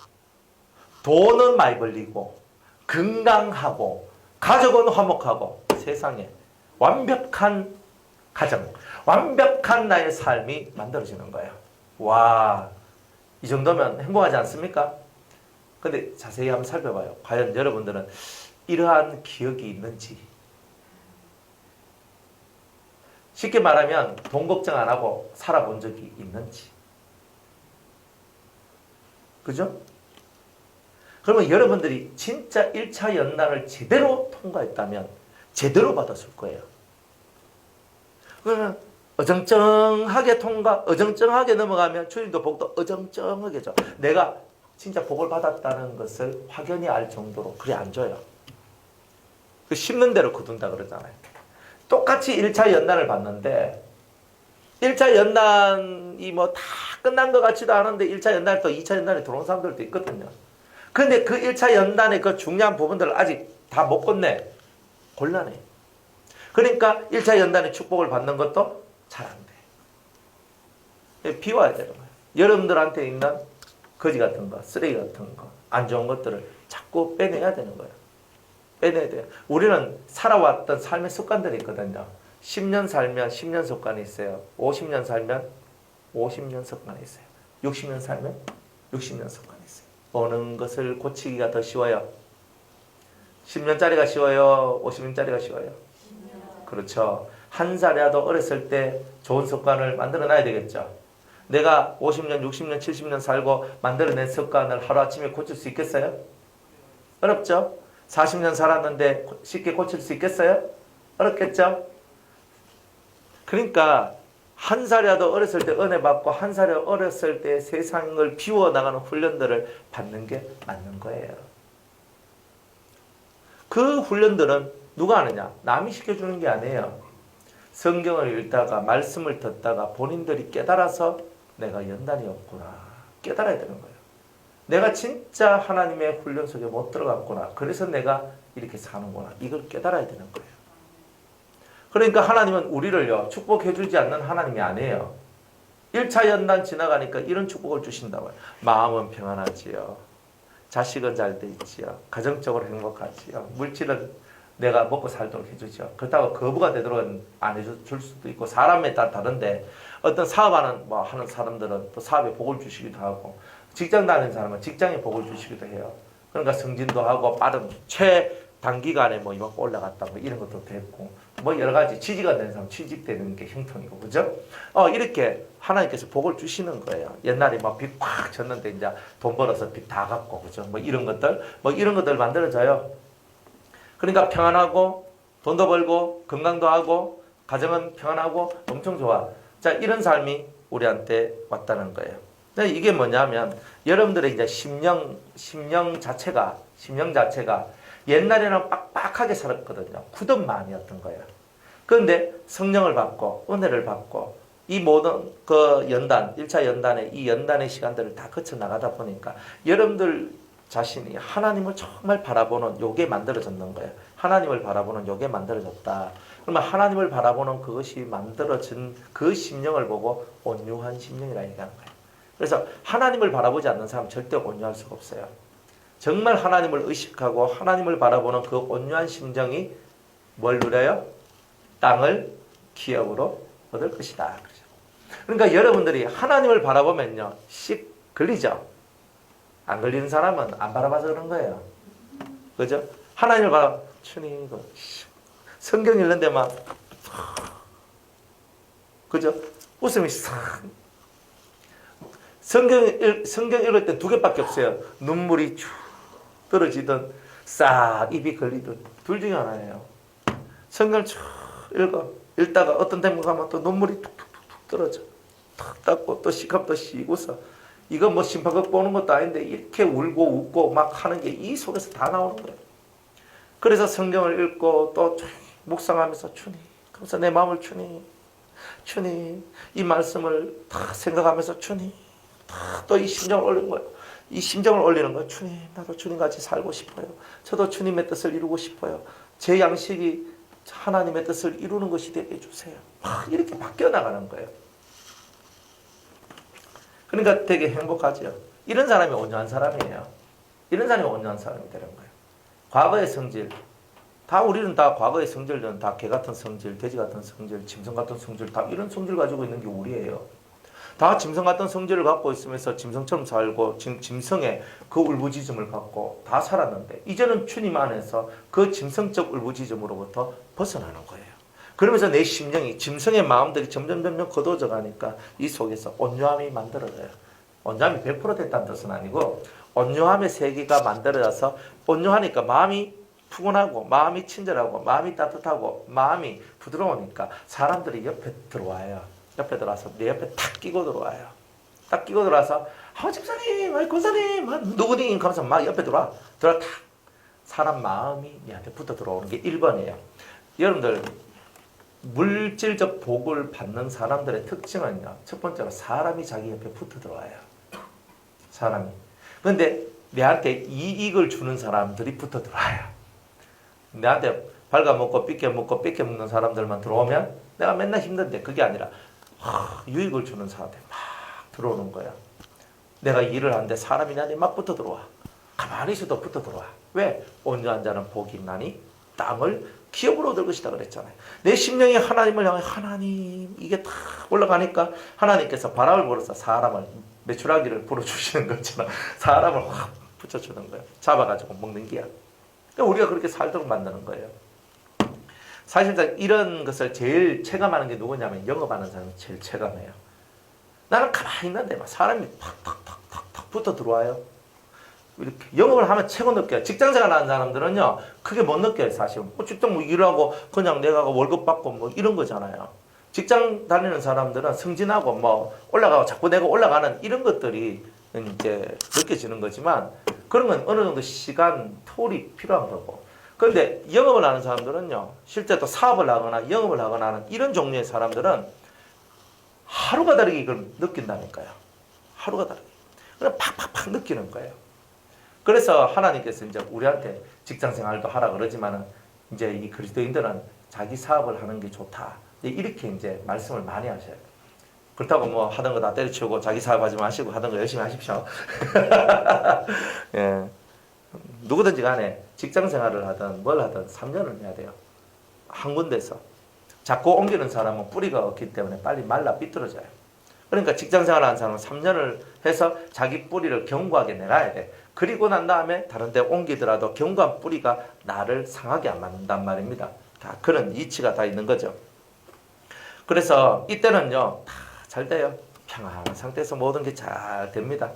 A: 돈은 많이 벌리고 건강하고 가족은 화목하고 세상에 완벽한 가정, 완벽한 나의 삶이 만들어지는 거예요. 와, 이 정도면 행복하지 않습니까? 근데 자세히 한번 살펴봐요. 과연 여러분들은 이러한 기억이 있는지. 쉽게 말하면 돈 걱정 안 하고 살아본 적이 있는지. 그죠? 그러면 여러분들이 진짜 1차 연단을 제대로 통과했다면 제대로 받았을 거예요. 그러면 어정쩡하게 어정쩡하게 넘어가면 주님도 복도 어정쩡하게 줘. 내가 진짜 복을 받았다는 것을 확연히 알 정도로 그래 안 줘요. 그 심는 대로 거둔다 그러잖아요. 똑같이 1차 연단을 받는데 1차 연단이 뭐 다 끝난 것 같지도 않은데 1차 연단에 또 2차 연단에 들어온 사람들도 있거든요. 근데 그 1차 연단의 그 중요한 부분들을 아직 다 못 끝내. 곤란해. 그러니까 1차 연단의 축복을 받는 것도 잘 안 돼. 비워야 되는 거예요. 여러분들한테 있는 거지 같은 거, 쓰레기 같은 거, 안 좋은 것들을 자꾸 빼내야 되는 거예요. 빼내야 돼요. 우리는 살아왔던 삶의 습관들이 있거든요. 10년 살면 10년 습관이 있어요. 50년 살면 50년 습관이 있어요. 60년 살면 60년 습관이 있어요. 어느 것을 고치기가 더 쉬워요? 10년짜리가 쉬워요? 50년짜리가 쉬워요? 그렇죠. 한 살이라도 어렸을 때 좋은 습관을 만들어 놔야 되겠죠. 내가 50년, 60년, 70년 살고 만들어낸 습관을 하루아침에 고칠 수 있겠어요? 어렵죠? 40년 살았는데 쉽게 고칠 수 있겠어요? 어렵겠죠? 그러니까 한 살이라도 어렸을 때 은혜 받고 한 살이 어렸을 때 세상을 비워나가는 훈련들을 받는 게 맞는 거예요. 그 훈련들은 누가 하느냐? 남이 시켜주는 게 아니에요. 성경을 읽다가 말씀을 듣다가 본인들이 깨달아서 내가 연단이 없구나. 깨달아야 되는 거예요. 내가 진짜 하나님의 훈련 속에 못 들어갔구나. 그래서 내가 이렇게 사는구나. 이걸 깨달아야 되는 거예요. 그러니까 하나님은 우리를요, 축복해주지 않는 하나님이 아니에요. 1차 연단 지나가니까 이런 축복을 주신다고요. 마음은 평안하지요. 자식은 잘 돼 있지요. 가정적으로 행복하지요. 물질은 내가 먹고 살도록 해주죠. 그렇다고 거부가 되도록 안 해줄 수도 있고, 사람에 따라 다른데, 어떤 사업하는, 하는 사람들은 또 사업에 복을 주시기도 하고, 직장 다니는 사람은 직장에 복을 주시기도 해요. 그러니까 승진도 하고, 빠른, 최단기간에 이만큼 올라갔다, 이런 것도 됐고, 여러 가지 취직가 되는 사람 취직되는 게 형통이고, 그죠? 이렇게 하나님께서 복을 주시는 거예요. 옛날에 빚 꽉 졌는데 이제 돈 벌어서 빚 다 갚고, 그죠? 이런 것들 만들어져요. 그러니까 평안하고, 돈도 벌고, 건강도 하고, 가정은 평안하고, 엄청 좋아. 자, 이런 삶이 우리한테 왔다는 거예요. 이게 뭐냐면, 여러분들의 이제 심령 자체가 옛날에는 빡빡하게 살았거든요. 굳은 마음이었던 거예요. 그런데 성령을 받고, 은혜를 받고, 이 모든 그 연단, 1차 연단의 이 연단의 시간들을 다 거쳐 나가다 보니까 여러분들 자신이 하나님을 정말 바라보는 요게 만들어졌는 거예요. 하나님을 바라보는 요게 만들어졌다. 그러면 하나님을 바라보는 그것이 만들어진 그 심령을 보고 온유한 심령이라 얘기하는 거예요. 그래서 하나님을 바라보지 않는 사람은 절대 온유할 수가 없어요. 정말 하나님을 의식하고 하나님을 바라보는 그 온유한 심정이 뭘 누려요? 땅을 기업으로 얻을 것이다. 그러니까 여러분들이 하나님을 바라보면요, 씩 걸리죠? 안 걸리는 사람은 안 바라봐서 그런 거예요. 그죠? 하나님을 주님, 성경 읽는데 그죠? 웃음이 싹. 성경 읽을 때 두 개밖에 없어요. 눈물이 쭉 떨어지든 싹 입이 걸리든 둘 중에 하나예요. 성경을 쭉 읽다가 어떤 데만 가면 또 눈물이 툭툭툭 떨어져. 탁 닦고 또 시캅 또 씩 웃어. 이거 심파극 보는 것도 아닌데 이렇게 울고 웃고 막 하는 게 이 속에서 다 나오는 거예요. 그래서 성경을 읽고 또 묵상하면서 주님, 그래서 내 마음을 주님, 이 말씀을 다 생각하면서 주님, 또 이 심정을 올리는 거예요. 이 심정을 올리는 거예요. 주님, 나도 주님같이 살고 싶어요. 저도 주님의 뜻을 이루고 싶어요. 제 양식이 하나님의 뜻을 이루는 것이 되게 해주세요. 막 이렇게 바뀌어 나가는 거예요. 그러니까 되게 행복하죠. 이런 사람이 온유한 사람이에요. 이런 사람이 온유한 사람이 되는 거예요. 과거의 성질, 우리는 다 과거의 성질들은 다 개 같은 성질, 돼지 같은 성질, 짐승 같은 성질, 다 이런 성질 가지고 있는 게 우리예요. 다 짐승 같은 성질을 갖고 있으면서 짐승처럼 살고 짐승의 그 울부짖음을 갖고 다 살았는데 이제는 주님 안에서 그 짐승적 울부짖음으로부터 벗어나는 거예요. 그러면서 내 심령이 짐승의 마음들이 점점 거두어져 가니까 이 속에서 온유함이 만들어져요. 온유함이 100% 됐다는 뜻은 아니고 온유함의 세계가 만들어져서 온유하니까 마음이 푸근하고 마음이 친절하고 마음이 따뜻하고 마음이 부드러우니까 사람들이 옆에 들어와요. 옆에 들어와서 내 옆에 탁 끼고 들어와요. 딱 끼고 들어와서 집사님, 권사님, 누구니? 하면서 막 옆에 들어와 사람 마음이 얘한테 붙어 들어오는 게 1번이에요. 여러분들 물질적 복을 받는 사람들의 특징은요. 첫 번째로 사람이 자기 옆에 붙어 들어와요. 사람이. 그런데 내한테 이익을 주는 사람들이 붙어 들어와요. 내한테 발가먹고 삐껴먹고 삐껴먹는 사람들만 들어오면 내가 맨날 힘든데 그게 아니라 유익을 주는 사람들 막 들어오는 거야. 내가 일을 하는데 사람이 나한테 막 붙어 들어와. 가만히 있어도 붙어 들어와. 왜? 온전한 자는 복이 있나니 땅을 기업으로 얻을 것이다 그랬잖아요. 내 심령이 하나님을 향해 하나님 이게 다 올라가니까 하나님께서 바람을 불어서 사람을 메추라기를 불어주시는 것처럼 사람을 확 붙여주는 거예요. 잡아가지고 먹는 게야. 우리가 그렇게 살도록 만드는 거예요. 사실상 이런 것을 제일 체감하는 게 누구냐면 영업하는 사람이 제일 체감해요. 나는 가만히 있는데 막 사람이 탁탁탁탁탁 붙어 들어와요. 이렇게 영업을 하면 최고 느껴요. 직장생활 하는 사람들은요 그게 못 느껴요. 사실 직장 일하고 그냥 내가 월급 받고 뭐 이런 거잖아요. 직장 다니는 사람들은 승진하고 뭐 올라가고 자꾸 내가 올라가는 이런 것들이 이제 느껴지는 거지만 그런 건 어느 정도 시간 톨이 필요한 거고. 그런데 영업을 하는 사람들은요 실제 또 사업을 하거나 영업을 하거나 하는 이런 종류의 사람들은 하루가 다르게 이걸 느낀다니까요. 하루가 다르게. 그냥 팍팍팍 느끼는 거예요. 그래서 하나님께서 이제 우리한테 직장 생활도 하라 그러지만은 이제 이 그리스도인들은 자기 사업을 하는 게 좋다. 이렇게 이제 말씀을 많이 하셔요. 그렇다고 뭐 하던 거 다 때려치우고 자기 사업하지 마시고 하던 거 열심히 하십시오. 예. 누구든지 간에 직장 생활을 하든 뭘 하든 3년을 해야 돼요. 한 군데서. 자꾸 옮기는 사람은 뿌리가 없기 때문에 빨리 말라 삐뚤어져요. 그러니까 직장 생활을 하는 사람은 3년을 해서 자기 뿌리를 견고하게 내놔야 돼. 그리고 난 다음에 다른 데 옮기더라도 견고한 뿌리가 나를 상하게 안 만든단 말입니다. 다 그런 이치가 다 있는 거죠. 그래서 이때는요 다 잘 돼요. 평안한 상태에서 모든 게 잘 됩니다.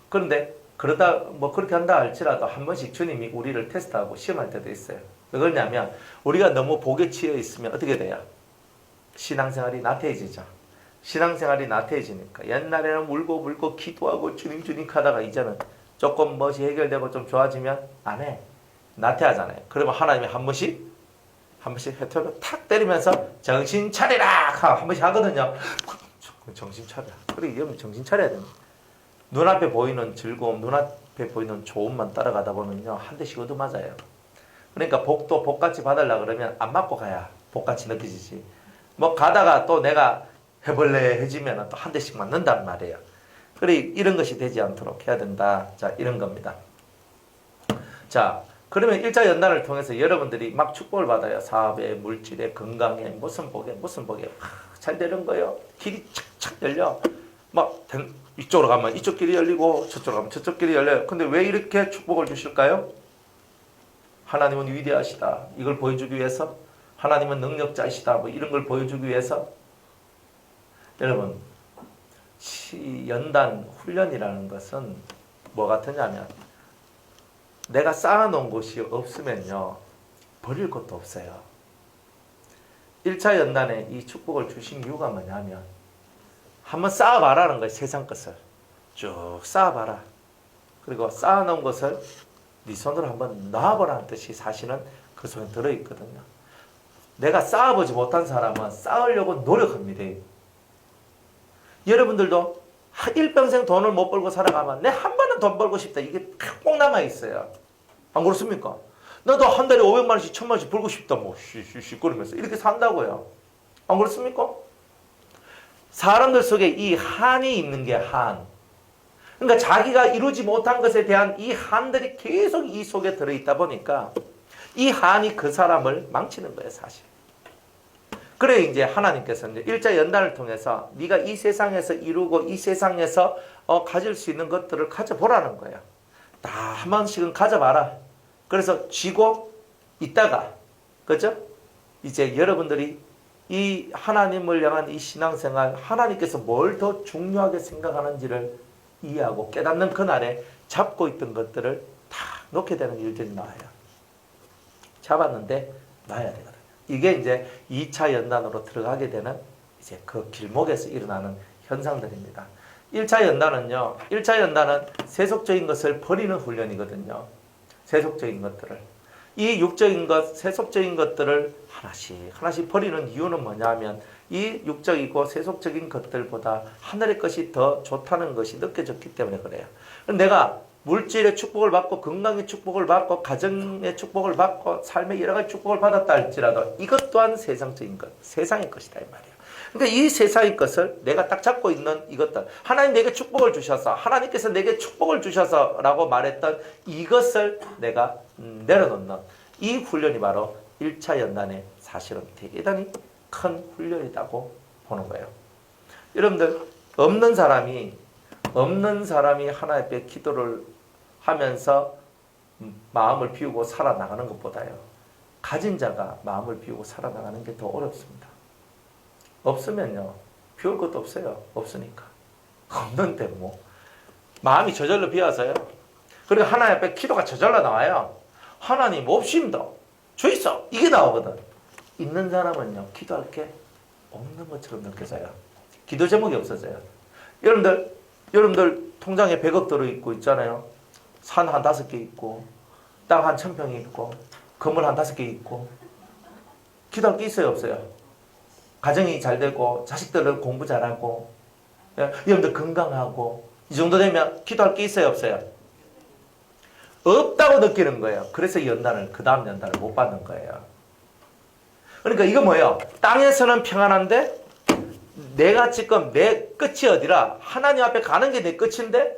A: 그런데 그러다 뭐 그렇게 한다 할지라도 한 번씩 주님이 우리를 테스트하고 시험할 때도 있어요. 왜 그러냐면 우리가 너무 복에 치여 있으면 어떻게 돼요? 신앙생활이 나태해지죠. 신앙생활이 나태해지니까 옛날에는 울고 기도하고 주님 하다가 이제는 조금 멋이 해결되고 좀 좋아지면 안 해. 나태하잖아요. 그러면 하나님이 한 번씩 해터를 탁 때리면서 정신 차리라 한 번씩 하거든요. 정신 차려. 그래 이러면 정신 차려야 됩니다. 눈앞에 보이는 즐거움, 눈앞에 보이는 좋음만 따라가다 보면요 한 대씩 얻어맞아요. 그러니까 복도 복같이 받으려고 그러면 안 맞고 가야 복같이 느껴지지. 뭐 가다가 또 내가 해볼래 해지면 또 한 대씩 맞는단 말이에요. 그래 이런 것이 되지 않도록 해야 된다. 자 이런 겁니다. 자 그러면 1차 연단을 통해서 여러분들이 막 축복을 받아요. 사업에, 물질에, 건강에, 무슨 복에 잘 되는 거예요. 길이 착착 열려. 막 이쪽으로 가면 이쪽 길이 열리고 저쪽으로 가면 저쪽 길이 열려요. 근데 왜 이렇게 축복을 주실까요? 하나님은 위대하시다. 이걸 보여주기 위해서. 하나님은 능력자이시다. 뭐 이런 걸 보여주기 위해서. 여러분 연단 훈련이라는 것은 뭐 같으냐면 내가 쌓아놓은 것이 없으면요 버릴 것도 없어요. 1차 연단에 이 축복을 주신 이유가 뭐냐면 한번 쌓아봐라는 거예요. 세상 것을 쭉 쌓아봐라. 그리고 쌓아놓은 것을 네 손으로 한번 놔보라는 뜻이 사실은 그 속에 들어있거든요. 내가 쌓아보지 못한 사람은 쌓으려고 노력합니다. 여러분들도 일평생 돈을 못 벌고 살아가면 내 한 번은 돈 벌고 싶다. 이게 꼭 남아있어요. 안 그렇습니까? 나도 한 달에 500만 원씩 1000만 원씩 벌고 싶다. 뭐 쉬쉬쉬거리면서 이렇게 산다고요. 안 그렇습니까? 사람들 속에 이 한이 있는 게 한. 그러니까 자기가 이루지 못한 것에 대한 이 한들이 계속 이 속에 들어있다 보니까 이 한이 그 사람을 망치는 거예요, 사실. 그래 이제 하나님께서 이제 일자 연단을 통해서 네가 이 세상에서 이루고 이 세상에서 가질 수 있는 것들을 가져보라는 거예요. 다 한 번씩은 가져봐라. 그래서 쥐고 있다가 그죠? 이제 여러분들이 이 하나님을 향한 이 신앙생활, 하나님께서 뭘 더 중요하게 생각하는지를 이해하고 깨닫는 그날에 잡고 있던 것들을 다 놓게 되는 일들이 나와요. 잡았는데 놔야 되거든요. 이게 이제 2차 연단으로 들어가게 되는 이제 그 길목에서 일어나는 현상들입니다. 1차 연단은요, 1차 연단은 세속적인 것을 버리는 훈련이거든요. 세속적인 것들을. 이 육적인 것, 세속적인 것들을 하나씩 버리는 이유는 뭐냐면 이 육적이고 세속적인 것들보다 하늘의 것이 더 좋다는 것이 느껴졌기 때문에 그래요. 내가 물질의 축복을 받고 건강의 축복을 받고 가정의 축복을 받고 삶의 여러 가지 축복을 받았다 할지라도 이것 또한 세상적인 것, 세상의 것이다 이 말이에요. 그러니까 이 세상의 것을 내가 딱 잡고 있는 이것들, 하나님 내게 축복을 주셔서, 하나님께서 내게 축복을 주셔서 라고 말했던 이것을 내가 내려놓는 이 훈련이 바로 1차 연단의 사실은 대단히 큰 훈련이라고 보는 거예요. 여러분들, 없는 사람이 하나 앞에 기도를 하면서 마음을 비우고 살아나가는 것보다요, 가진 자가 마음을 비우고 살아나가는 게 더 어렵습니다. 없으면요, 비울 것도 없어요. 없으니까. 없는데 뭐 마음이 저절로 비어서요. 그리고 하나님 앞에 기도가 저절로 나와요. 하나님 없습니다. 주 있어. 이게 나오거든. 있는 사람은요, 기도할 게 없는 것처럼 느껴져요. 기도 제목이 없어져요. 여러분들 통장에 100억 들어있고 있잖아요. 산 한 5개 있고 땅 한 1000평이 있고 건물 한 5개 있고 기도할 게 있어요, 없어요? 가정이 잘 되고 자식들은 공부 잘하고 여러분들 건강하고 이 정도 되면 기도할 게 있어요, 없어요? 없다고 느끼는 거예요. 그래서 연단을, 그 다음 연단을 못 받는 거예요. 그러니까 이거 뭐예요? 땅에서는 평안한데 내가 지금 내 끝이 어디라? 하나님 앞에 가는 게 내 끝인데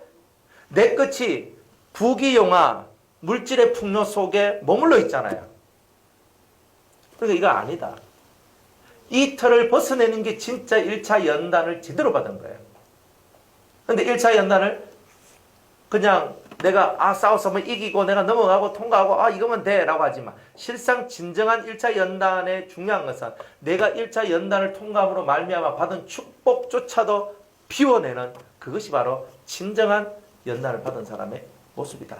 A: 내 끝이 부귀영화, 물질의 풍요 속에 머물러 있잖아요. 그러니까 이거 아니다. 이 틀을 벗어내는 게 진짜 1차 연단을 제대로 받은 거예요. 근데 1차 연단을 그냥 내가 싸워서 뭐 이기고 내가 넘어가고 통과하고 이거면 돼 라고 하지만 실상 진정한 1차 연단의 중요한 것은 내가 1차 연단을 통과함으로 말미암아 받은 축복조차도 비워내는 그것이 바로 진정한 연단을 받은 사람의 모습이다.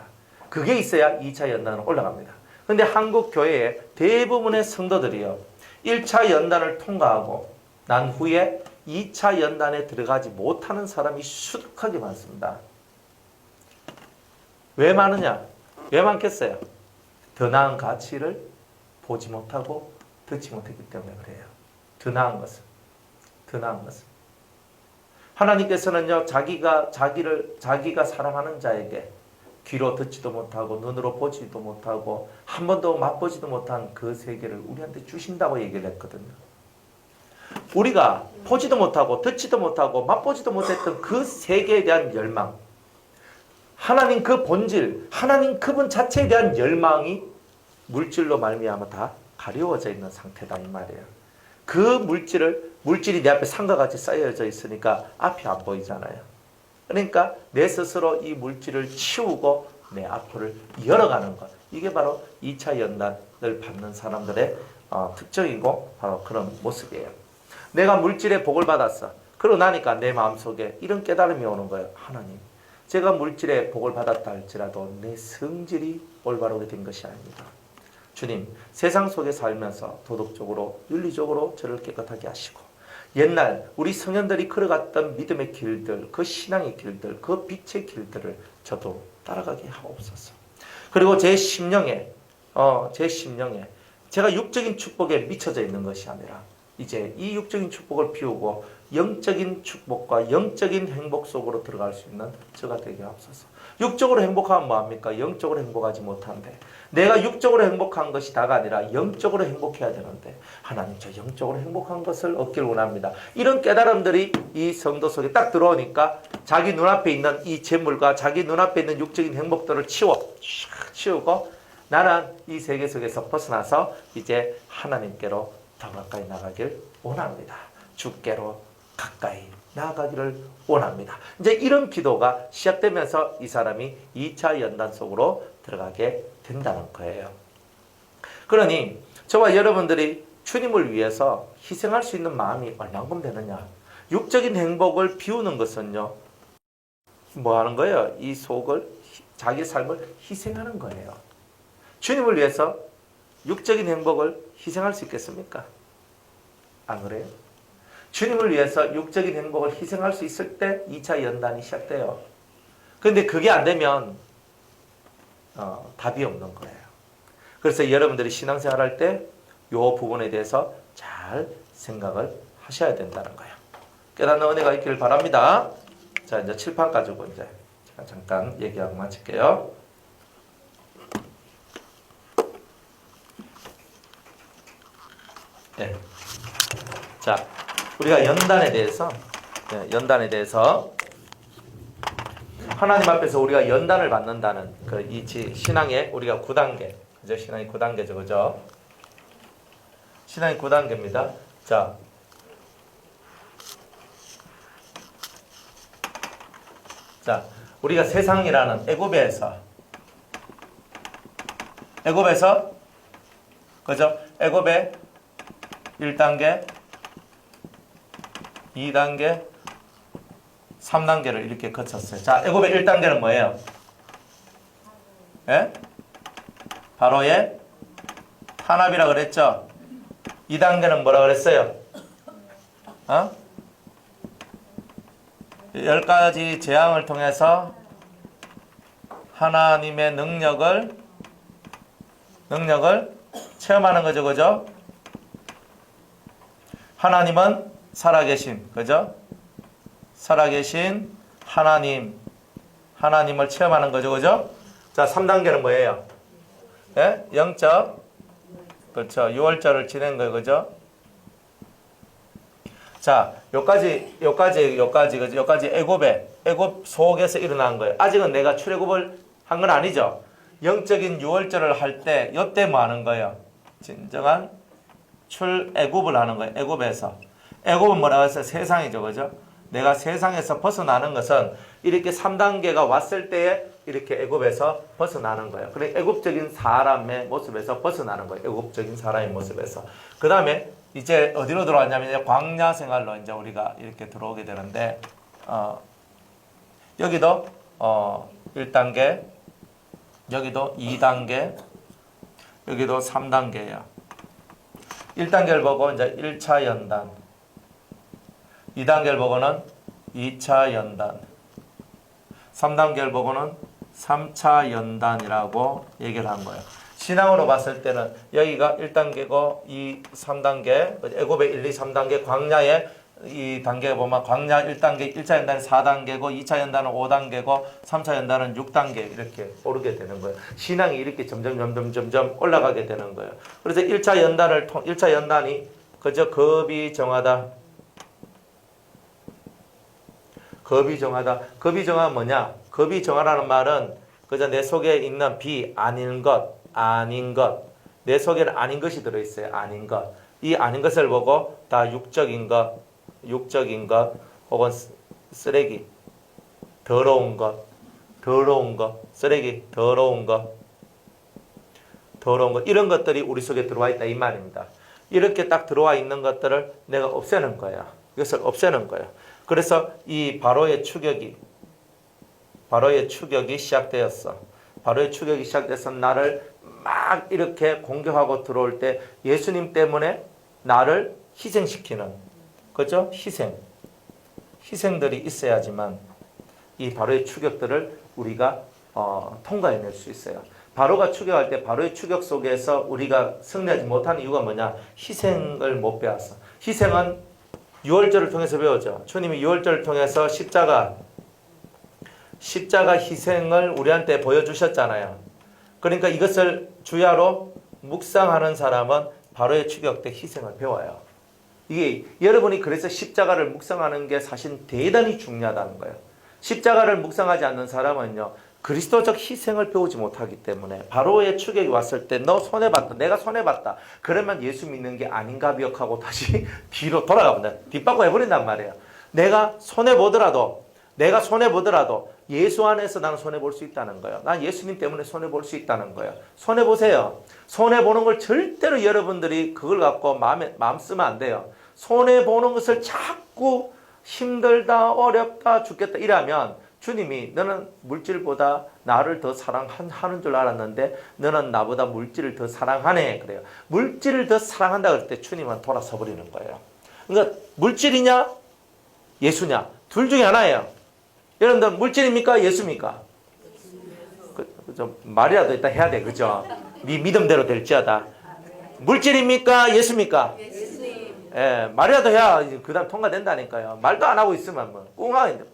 A: 그게 있어야 2차 연단은 올라갑니다. 근데 한국 교회의 대부분의 성도들이요, 1차 연단을 통과하고 난 후에 2차 연단에 들어가지 못하는 사람이 수두룩하게 많습니다. 왜 많으냐? 왜 많겠어요? 더 나은 가치를 보지 못하고 듣지 못했기 때문에 그래요. 더 나은 것은. 하나님께서는요, 자기가 사랑하는 자에게 귀로 듣지도 못하고 눈으로 보지도 못하고 한 번도 맛보지도 못한 그 세계를 우리한테 주신다고 얘기를 했거든요. 우리가 보지도 못하고 듣지도 못하고 맛보지도 못했던 그 세계에 대한 열망, 하나님 그 본질, 하나님 그분 자체에 대한 열망이 물질로 말미암아 다 가려워져 있는 상태다 이 말이에요. 그 물질이 내 앞에 산과 같이 쌓여져 있으니까 앞이 안 보이잖아요. 그러니까 내 스스로 이 물질을 치우고 내 앞을 열어가는 것, 이게 바로 2차 연단을 받는 사람들의 특징이고 바로 그런 모습이에요. 내가 물질의 복을 받았어. 그러고 나니까 내 마음속에 이런 깨달음이 오는 거예요. 하나님, 제가 물질의 복을 받았다 할지라도 내 성질이 올바르게 된 것이 아닙니다. 주님, 세상 속에 살면서 도덕적으로 윤리적으로 저를 깨끗하게 하시고 옛날 우리 성현들이 걸어갔던 믿음의 길들, 그 신앙의 길들, 그 빛의 길들을 저도 따라가게 하옵소서. 그리고 제 심령에 제가 육적인 축복에 미쳐져 있는 것이 아니라 이제 이 육적인 축복을 비우고 영적인 축복과 영적인 행복 속으로 들어갈 수 있는 저가 되게 하옵소서. 육적으로 행복하면 뭐합니까? 영적으로 행복하지 못한데 내가 육적으로 행복한 것이 다가 아니라 영적으로 행복해야 되는데 하나님, 저 영적으로 행복한 것을 얻기를 원합니다. 이런 깨달음들이 이 성도 속에 딱 들어오니까 자기 눈앞에 있는 이 재물과 자기 눈앞에 있는 육적인 행복들을 치우고 나는 이 세계 속에서 벗어나서 이제 하나님께로 더 가까이 나가길 원합니다. 주께로 가까이 나아가기를 원합니다. 이제 이런 기도가 시작되면서 이 사람이 2차 연단 속으로 들어가게 된다는 거예요. 그러니 저와 여러분들이 주님을 위해서 희생할 수 있는 마음이 얼만큼 되느냐? 육적인 행복을 비우는 것은요, 뭐 하는 거예요? 이 속을, 자기 삶을 희생하는 거예요. 주님을 위해서 육적인 행복을 희생할 수 있겠습니까? 안 그래요? 주님을 위해서 육적인 행복을 희생할 수 있을 때 2차 연단이 시작돼요. 그런데 그게 안 되면 답이 없는 거예요. 그래서 여러분들이 신앙생활 할 때 이 부분에 대해서 잘 생각을 하셔야 된다는 거예요. 깨닫는 은혜가 있기를 바랍니다. 자, 이제 칠판 가지고 이제 제가 잠깐 얘기하고 마칠게요. 네. 자, 우리가 연단에 대해서 하나님 앞에서 우리가 연단을 받는다는 그 이 신앙의 우리가 9단계, 그죠? 신앙이 9단계죠, 그죠? 신앙이 9단계입니다. 자, 우리가 세상이라는 애굽에서, 그죠? 애굽의 1단계, 2단계, 3단계를 이렇게 거쳤어요. 자, 애굽의 1단계는 뭐예요? 예? 바로의 탄압이라 그랬죠? 2단계는 뭐라 그랬어요? 10가지 재앙을 통해서 하나님의 능력을 체험하는 거죠, 그죠? 하나님은 살아계신, 그죠? 살아계신 하나님을 체험하는 거죠, 그죠? 자, 3단계는 뭐예요? 예? 영적, 그렇죠. 유월절을 지낸 거예요, 그죠? 자, 요까지 애굽 속에서 일어난 거예요. 아직은 내가 출애굽을 한 건 아니죠. 영적인 유월절을 할 때, 요때 뭐 하는 거예요? 진정한 출애굽을 하는 거예요. 애굽에서. 애굽은 뭐라고 해서 세상이죠, 그죠? 내가 세상에서 벗어나는 것은 이렇게 3단계가 왔을 때에 이렇게 애굽에서 벗어나는 거예요. 그래, 애굽적인 사람의 모습에서 벗어나는 거예요. 애굽적인 사람의 모습에서. 그 다음에 이제 어디로 들어왔냐면 이제 광야 생활로 이제 우리가 이렇게 들어오게 되는데, 여기도 1단계, 여기도 2단계, 여기도 3단계예요. 1단계를 보고 이제 1차 연단, 2단계를 보고는 2차 연단, 3단계를 보고는 3차 연단이라고 얘기를 한 거예요. 신앙으로 봤을 때는 여기가 1단계고 3단계, 애굽의 1, 2, 3단계, 광야의 이 단계 보면 광야 1단계, 1차 연단은 4단계고 2차 연단은 5단계고 3차 연단은 6단계 이렇게 오르게 되는 거예요. 신앙이 이렇게 점점 올라가게 되는 거예요. 그래서 1차 연단이 그저 겁이 정하다. 겁이 정하면 뭐냐? 겁이 정하라는 말은 그저 내 속에 있는 아닌 것. 내 속에는 아닌 것이 들어있어요. 아닌 것. 이 아닌 것을 보고 다 육적인 것, 혹은 쓰레기, 더러운 것, 쓰레기, 더러운 것, 이런 것들이 우리 속에 들어와 있다 이 말입니다. 이렇게 딱 들어와 있는 것들을 내가 없애는 거야. 이것을 없애는 거야. 그래서 이 바로의 추격이 시작되었어. 바로의 추격이 시작돼서 나를 막 이렇게 공격하고 들어올 때 예수님 때문에 나를 희생시키는, 그죠? 희생들이 있어야지만 이 바로의 추격들을 우리가 통과해낼 수 있어요. 바로가 추격할 때 바로의 추격 속에서 우리가 승리하지 못하는 이유가 뭐냐? 희생을 못 배웠어. 희생은 유월절을 통해서 배우죠. 주님이 유월절을 통해서 십자가 희생을 우리한테 보여주셨잖아요. 그러니까 이것을 주야로 묵상하는 사람은 바로의 추격 때 희생을 배워요. 이게 여러분이 그래서 십자가를 묵상하는 게 사실 대단히 중요하다는 거예요. 십자가를 묵상하지 않는 사람은요, 그리스도적 희생을 배우지 못하기 때문에 바로의 추격이 왔을 때 너 손해봤다, 내가 손해봤다, 그러면 예수 믿는 게 아닌가 기억하고 다시 뒤로 돌아가버린다. 뒷바꿔 해버린단 말이에요. 내가 손해보더라도 예수 안에서 나는 손해볼 수 있다는 거예요. 난 예수님 때문에 손해볼 수 있다는 거예요. 손해보세요. 손해보는 걸 절대로 여러분들이 그걸 갖고 마음 쓰면 안 돼요. 손해보는 것을 자꾸 힘들다, 어렵다, 죽겠다 이러면 주님이 너는 물질보다 나를 더 사랑하는 줄 알았는데 너는 나보다 물질을 더 사랑하네. 그래요. 물질을 더 사랑한다 그럴 때 주님은 돌아서 버리는 거예요. 그러니까 물질이냐 예수냐 둘 중에 하나예요. 여러분들 물질입니까 예수입니까? 말이라도 일단 해야 돼, 그죠? 네 믿음대로 될지어다. 물질입니까? 예수입니까? 예, 말이라도 해야 그 다음 통과된다니까요. 말도 안 하고 있으면 뭐 꿍하고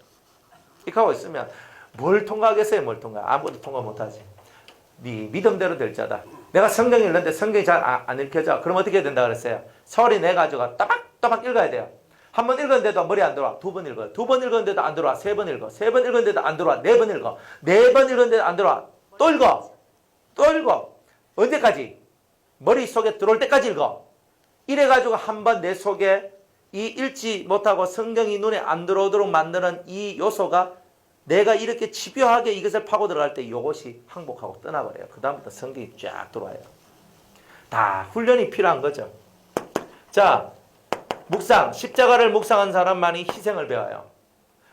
A: 이렇게 하고 있으면 뭘 통과하겠어요? 뭘 통과? 아무것도 통과 못하지. 네 믿음대로 될지어다. 내가 성경 읽는데 성경이 잘 안 읽혀져. 그럼 어떻게 해야 된다 그랬어요? 소리 내가지고 따박따박 읽어야 돼요. 한 번 읽었는데도 머리 안 들어와. 두 번 읽어. 두 번 읽었는데도 안 들어와. 세 번 읽어. 세 번 읽었는데도 안 들어와. 네 번 읽어. 네 번 읽었는데도 안 들어와. 또 읽어. 또 읽어. 언제까지? 머릿속에 들어올 때까지 읽어. 이래가지고 한 번 내 속에 이 읽지 못하고 성경이 눈에 안 들어오도록 만드는 이 요소가 내가 이렇게 집요하게 이것을 파고 들어갈 때 이것이 항복하고 떠나버려요. 그 다음부터 성경이 쫙 들어와요. 다 훈련이 필요한 거죠. 자, 묵상, 십자가를 묵상한 사람만이 희생을 배워요.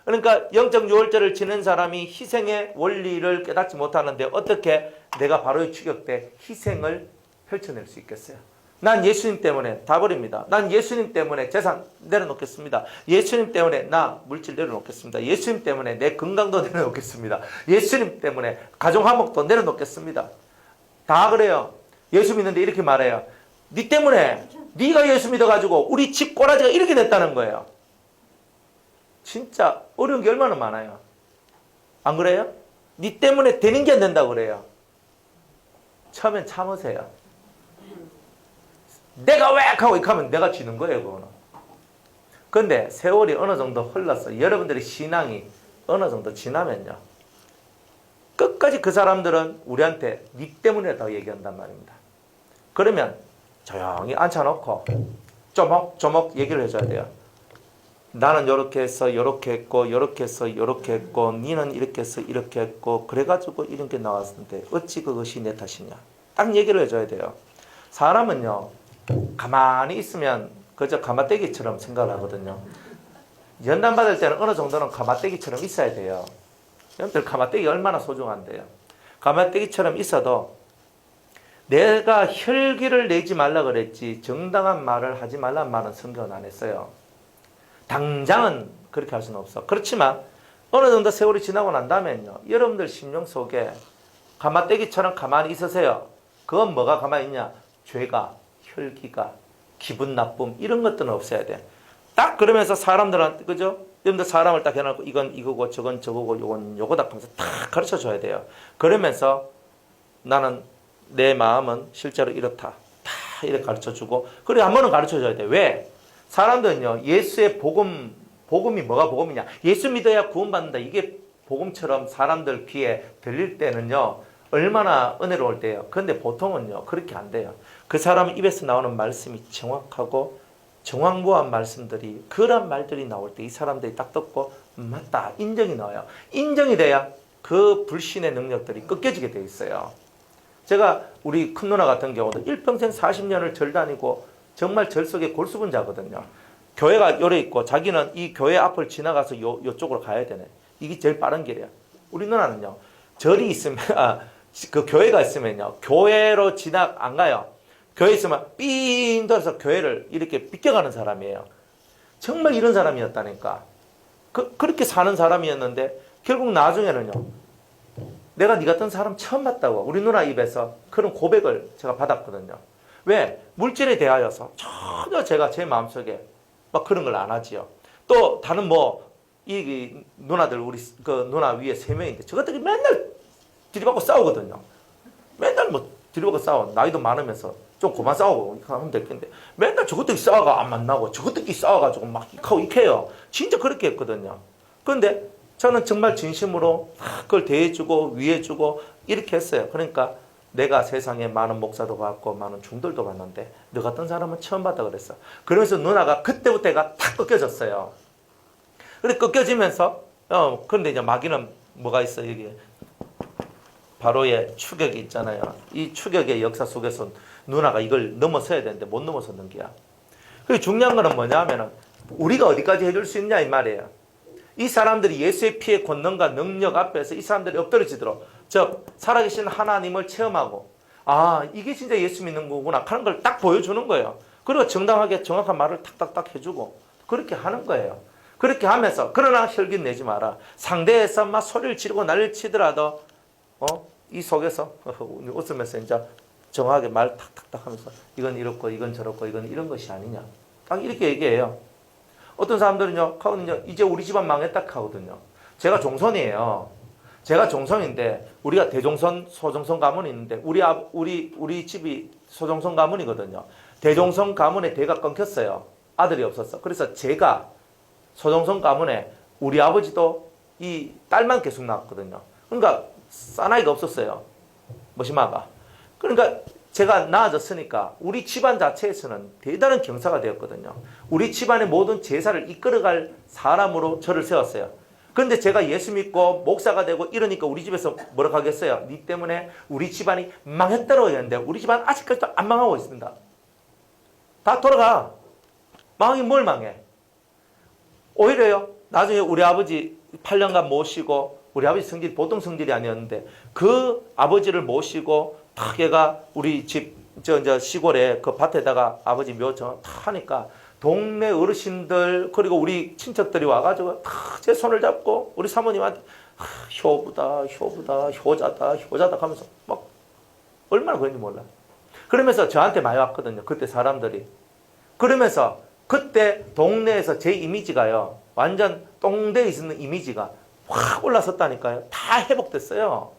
A: 그러니까 영적 유월절을 지는 사람이 희생의 원리를 깨닫지 못하는데 어떻게 내가 바로의 추격 때 희생을 펼쳐낼 수 있겠어요? 난 예수님 때문에 다 버립니다. 난 예수님 때문에 재산 내려놓겠습니다. 예수님 때문에 나 물질 내려놓겠습니다. 예수님 때문에 내 건강도 내려놓겠습니다. 예수님 때문에 가정 화목도 내려놓겠습니다. 다 그래요. 예수 믿는데 이렇게 말해요. 네 때문에 네가 예수 믿어가지고 우리 집 꼬라지가 이렇게 됐다는 거예요. 진짜 어려운 게 얼마나 많아요. 안 그래요? 네 때문에 되는 게 안 된다고 그래요. 처음엔 참으세요. 내가 왜 하고 이렇게 하면 내가 지는 거예요. 그거는. 근데 세월이 어느 정도 흘렀어. 여러분들의 신앙이 어느 정도 지나면요. 끝까지 그 사람들은 우리한테 네 때문이라고 얘기한단 말입니다. 그러면 조용히 앉혀놓고 조목조목 얘기를 해줘야 돼요. 나는 이렇게 해서 이렇게 했고 이렇게 해서 이렇게 했고 니는 이렇게 해서 이렇게 했고 그래가지고 이런 게 나왔는데 어찌 그것이 내 탓이냐. 딱 얘기를 해줘야 돼요. 사람은요. 가만히 있으면 그저 가마떼기처럼 생각을 하거든요. 연단 받을 때는 어느 정도는 가마떼기처럼 있어야 돼요. 여러분들 가마떼기 얼마나 소중한데요. 가마떼기처럼 있어도 내가 혈기를 내지 말라 그랬지 정당한 말을 하지 말란 말은 성경은 안 했어요. 당장은 그렇게 할 수는 없어. 그렇지만 어느 정도 세월이 지나고 난 다음에는요. 여러분들 심령 속에 가마떼기처럼 가만히 있으세요. 그건 뭐가 가만히 있냐? 죄가, 혈기가, 기분 나쁨 이런 것들은 없어야 돼. 딱 그러면서 사람들한테 그죠? 여러분들 사람을 딱 해놓고 이건 이거고 저건 저거고 요건 요거다 하면서 딱 가르쳐 줘야 돼요. 그러면서 나는 내 마음은 실제로 이렇다. 다 이렇게 가르쳐 주고 그리고 한 번은 가르쳐 줘야 돼. 왜? 사람들은요. 예수의 복음이 뭐가 복음이냐? 예수 믿어야 구원받는다. 이게 복음처럼 사람들 귀에 들릴 때는요. 얼마나 은혜로울 때예요. 그런데 보통은요. 그렇게 안 돼요. 그 사람 입에서 나오는 말씀이 정확하고 정확무한 말씀들이 그런 말들이 나올 때 이 사람들이 딱 듣고 맞다. 인정이 나와요. 인정이 돼야 그 불신의 능력들이 꺾여지게 돼 있어요. 제가 우리 큰 누나 같은 경우도 일평생 40년을 절 다니고 정말 절 속에 골수분자거든요. 교회가 요래 있고 자기는 이 교회 앞을 지나가서 요쪽으로 가야 되네. 이게 제일 빠른 길이야. 우리 누나는요. 절이 있으면 그 교회가 있으면요. 교회로 안 가요. 교회 있으면 삥 돌아서 교회를 이렇게 비껴가는 사람이에요. 정말 이런 사람이었다니까. 그렇게 사는 사람이었는데 결국 나중에는요. 내가 네 같은 사람 처음 봤다고 우리 누나 입에서 그런 고백을 제가 받았거든요. 왜? 물질에 대하여서 전혀 제가 제 마음속에 막 그런 걸 안 하지요. 또 다른 이 누나들 우리 그 누나 위에 3명인데 저것들이 맨날 들이받고 싸우거든요. 맨날 들이받고 싸워. 나이도 많으면서 좀 그만 싸우고 하면 될 텐데 맨날 저것들이 싸워가 안 만나고 저것들끼리 싸워가지고 막 이케요. 진짜 그렇게 했거든요. 그런데 저는 정말 진심으로 그걸 대해주고 위해주고 이렇게 했어요. 그러니까 내가 세상에 많은 목사도 봤고 많은 중들도 봤는데 너 같은 사람은 처음 봤다 그랬어. 그러면서 누나가 그때부터 애가 탁 꺾여졌어요. 그래 꺾여지면서 그런데 이제 마귀는 뭐가 있어 여기 바로의 추격이 있잖아요. 이 추격의 역사 속에서 누나가 이걸 넘어서야 되는데 못 넘어서는 게야. 그리고 중요한 거는 뭐냐면은 우리가 어디까지 해줄 수 있냐 이 말이에요. 이 사람들이 예수의 피의 권능과 능력 앞에서 이 사람들이 엎드려지도록 즉 살아계신 하나님을 체험하고 이게 진짜 예수 믿는 거구나 하는 걸 딱 보여주는 거예요. 그리고 정당하게 정확한 말을 탁탁탁 해주고 그렇게 하는 거예요. 그렇게 하면서 그러나 혈기 내지 마라. 상대에서 막 소리를 지르고 난리를 치더라도 이 속에서 웃으면서 이제 정확하게 말 탁탁탁 하면서 이건 이렇고 이건 저렇고 이건 이런 것이 아니냐. 딱 이렇게 얘기해요. 어떤 사람들은요, 이제 우리 집안 망했다 하거든요. 제가 종손이에요. 제가 종손인데 우리가 대종손, 소종손 가문이 있는데 우리 집이 소종손 가문이거든요. 대종손 가문에 대가 끊겼어요. 아들이 없었어. 그래서 제가 소종손 가문에 우리 아버지도 이 딸만 계속 낳았거든요. 그러니까 사나이가 없었어요. 머시마가. 그러니까 제가 낳아졌으니까 우리 집안 자체에서는 대단한 경사가 되었거든요. 우리 집안의 모든 제사를 이끌어갈 사람으로 저를 세웠어요. 그런데 제가 예수 믿고 목사가 되고 이러니까 우리 집에서 뭐라고 하겠어요? 니 때문에 우리 집안이 망했다고 했는데 우리 집안 아직까지도 안 망하고 있습니다. 다 돌아가. 망하긴 뭘 망해? 오히려요. 나중에 우리 아버지 8년간 모시고 우리 아버지 성질이 보통 성질이 아니었는데 그 아버지를 모시고 탁 얘가 우리 집 시골에 그 밭에다가 아버지 묘 다 하니까 동네 어르신들 그리고 우리 친척들이 와가지고 다 제 손을 잡고 우리 사모님한테 효부다 효자다 하면서 막 얼마나 그런지 몰라. 그러면서 저한테 많이 왔거든요. 그때 사람들이. 그러면서 그때 동네에서 제 이미지가요. 완전 똥대에 있는 이미지가 확 올라섰다니까요. 다 회복됐어요.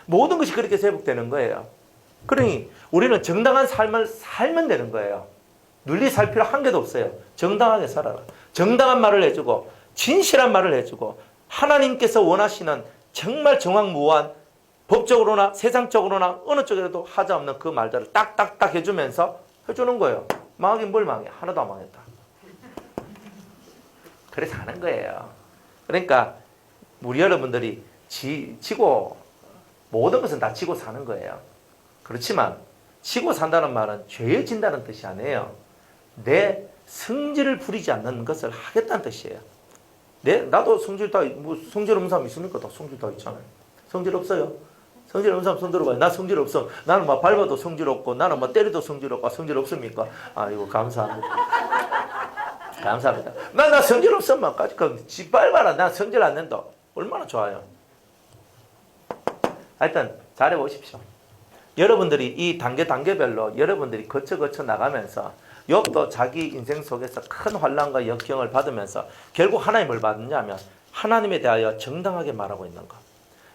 A: 모든 것이 그렇게 회복되는 거예요. 그러니 우리는 정당한 삶을 살면 되는 거예요. 눌리 살 필요 한 개도 없어요. 정당하게 살아라. 정당한 말을 해주고 진실한 말을 해주고 하나님께서 원하시는 정말 정확무한 법적으로나 세상적으로나 어느 쪽에도 하자 없는 그 말들을 딱딱딱 해주면서 해주는 거예요. 망하긴 뭘 망해. 하나도 안 망했다. 그래서 하는 거예요. 그러니까 우리 여러분들이 지고 모든 것은 다 지고 사는 거예요. 그렇지만 지고 산다는 말은 죄진다는 뜻이 아니에요. 내 성질을 부리지 않는 것을 하겠다는 뜻이에요. 나도 성질 성질 없는 사람 있습니까? 다 성질 다 있잖아요. 성질 없어요. 성질 없는 사람 손 들어봐요. 나 성질 없어. 나는 막 밟아도 성질 없고 나는 막 때려도 성질 없고 성질 없습니까? 아이고 감사합니다. 감사합니다. 나 성질 없으면 지 밟아라. 나 성질 안 낸다. 얼마나 좋아요. 하여튼 잘해보십시오. 여러분들이 이 단계별로 여러분들이 거쳐 나가면서 욥도 자기 인생 속에서 큰 환난과 역경을 받으면서 결국 하나님을 받느냐면 하나님에 대하여 정당하게 말하고 있는 것.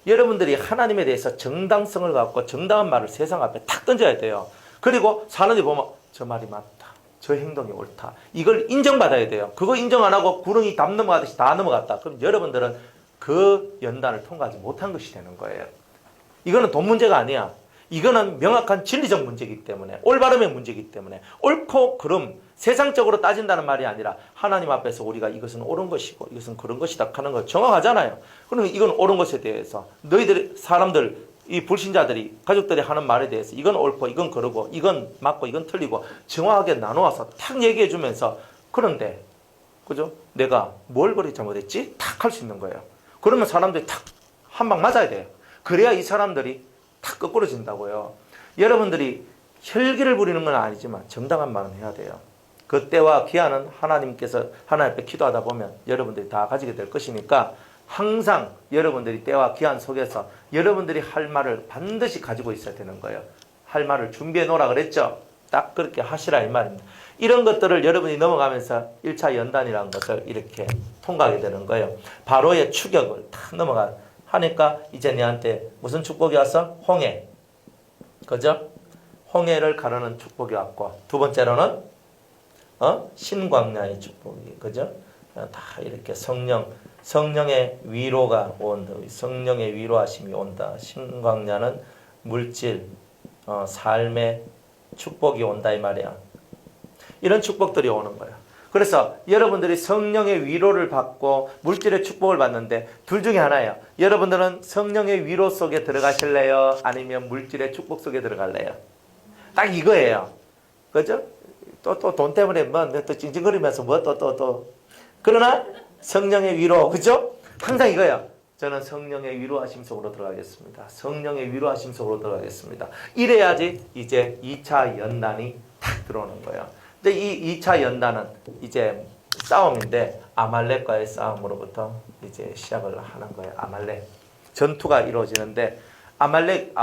A: 여러분들이 하나님에 대해서 정당성을 갖고 정당한 말을 세상 앞에 탁 던져야 돼요. 그리고 사람들이 보면 저 말이 맞다. 저 행동이 옳다. 이걸 인정받아야 돼요. 그거 인정 안 하고 구렁이 담 넘어가듯이 다 넘어갔다. 그럼 여러분들은 그 연단을 통과하지 못한 것이 되는 거예요. 이거는 돈 문제가 아니야. 이거는 명확한 진리적 문제이기 때문에 올바름의 문제이기 때문에 옳고 그름 세상적으로 따진다는 말이 아니라 하나님 앞에서 우리가 이것은 옳은 것이고 이것은 그런 것이다 하는 거 정확하잖아요. 그러면 이건 옳은 것에 대해서 너희들 사람들 이 불신자들이 가족들이 하는 말에 대해서 이건 옳고 이건 그러고 이건 맞고 이건 틀리고 정확하게 나누어서 탁 얘기해 주면서 그런데 그죠? 내가 뭘 그렇게 잘못했지? 탁 할 수 있는 거예요. 그러면 사람들이 탁 한 방 맞아야 돼요. 그래야 이 사람들이 탁 거꾸러진다고요. 여러분들이 혈기를 부리는 건 아니지만 정당한 말은 해야 돼요. 그 때와 기한은 하나님께서 하나님 앞에 기도하다 보면 여러분들이 다 가지게 될 것이니까 항상 여러분들이 때와 기한 속에서 여러분들이 할 말을 반드시 가지고 있어야 되는 거예요. 할 말을 준비해 놓으라 그랬죠. 딱 그렇게 하시라 이 말입니다. 이런 것들을 여러분이 넘어가면서 1차 연단이라는 것을 이렇게 통과하게 되는 거예요. 바로의 추격을 탁 하니까 이제 너한테 무슨 축복이 왔어? 홍해. 그죠? 홍해를 가르는 축복이 왔고 두 번째로는 신광야의 축복이 그죠? 다 이렇게 성령의 위로가 온다. 성령의 위로하심이 온다. 신광야는 물질, 삶의 축복이 온다 이 말이야. 이런 축복들이 오는 거야. 그래서 여러분들이 성령의 위로를 받고 물질의 축복을 받는데 둘 중에 하나예요. 여러분들은 성령의 위로 속에 들어가실래요? 아니면 물질의 축복 속에 들어갈래요? 딱 이거예요. 그죠? 또 돈 때문에 또 찡찡거리면서 그러나 성령의 위로, 그죠? 항상 이거예요. 저는 성령의 위로하심 속으로 들어가겠습니다. 성령의 위로하심 속으로 들어가겠습니다. 이래야지 이제 2차 연단이 탁 들어오는 거예요. 근데 이 2차 연단은 이제 싸움인데 아말렉과의 싸움으로부터 이제 시작을 하는 거예요. 아말렉. 전투가 이루어지는데 아말렉.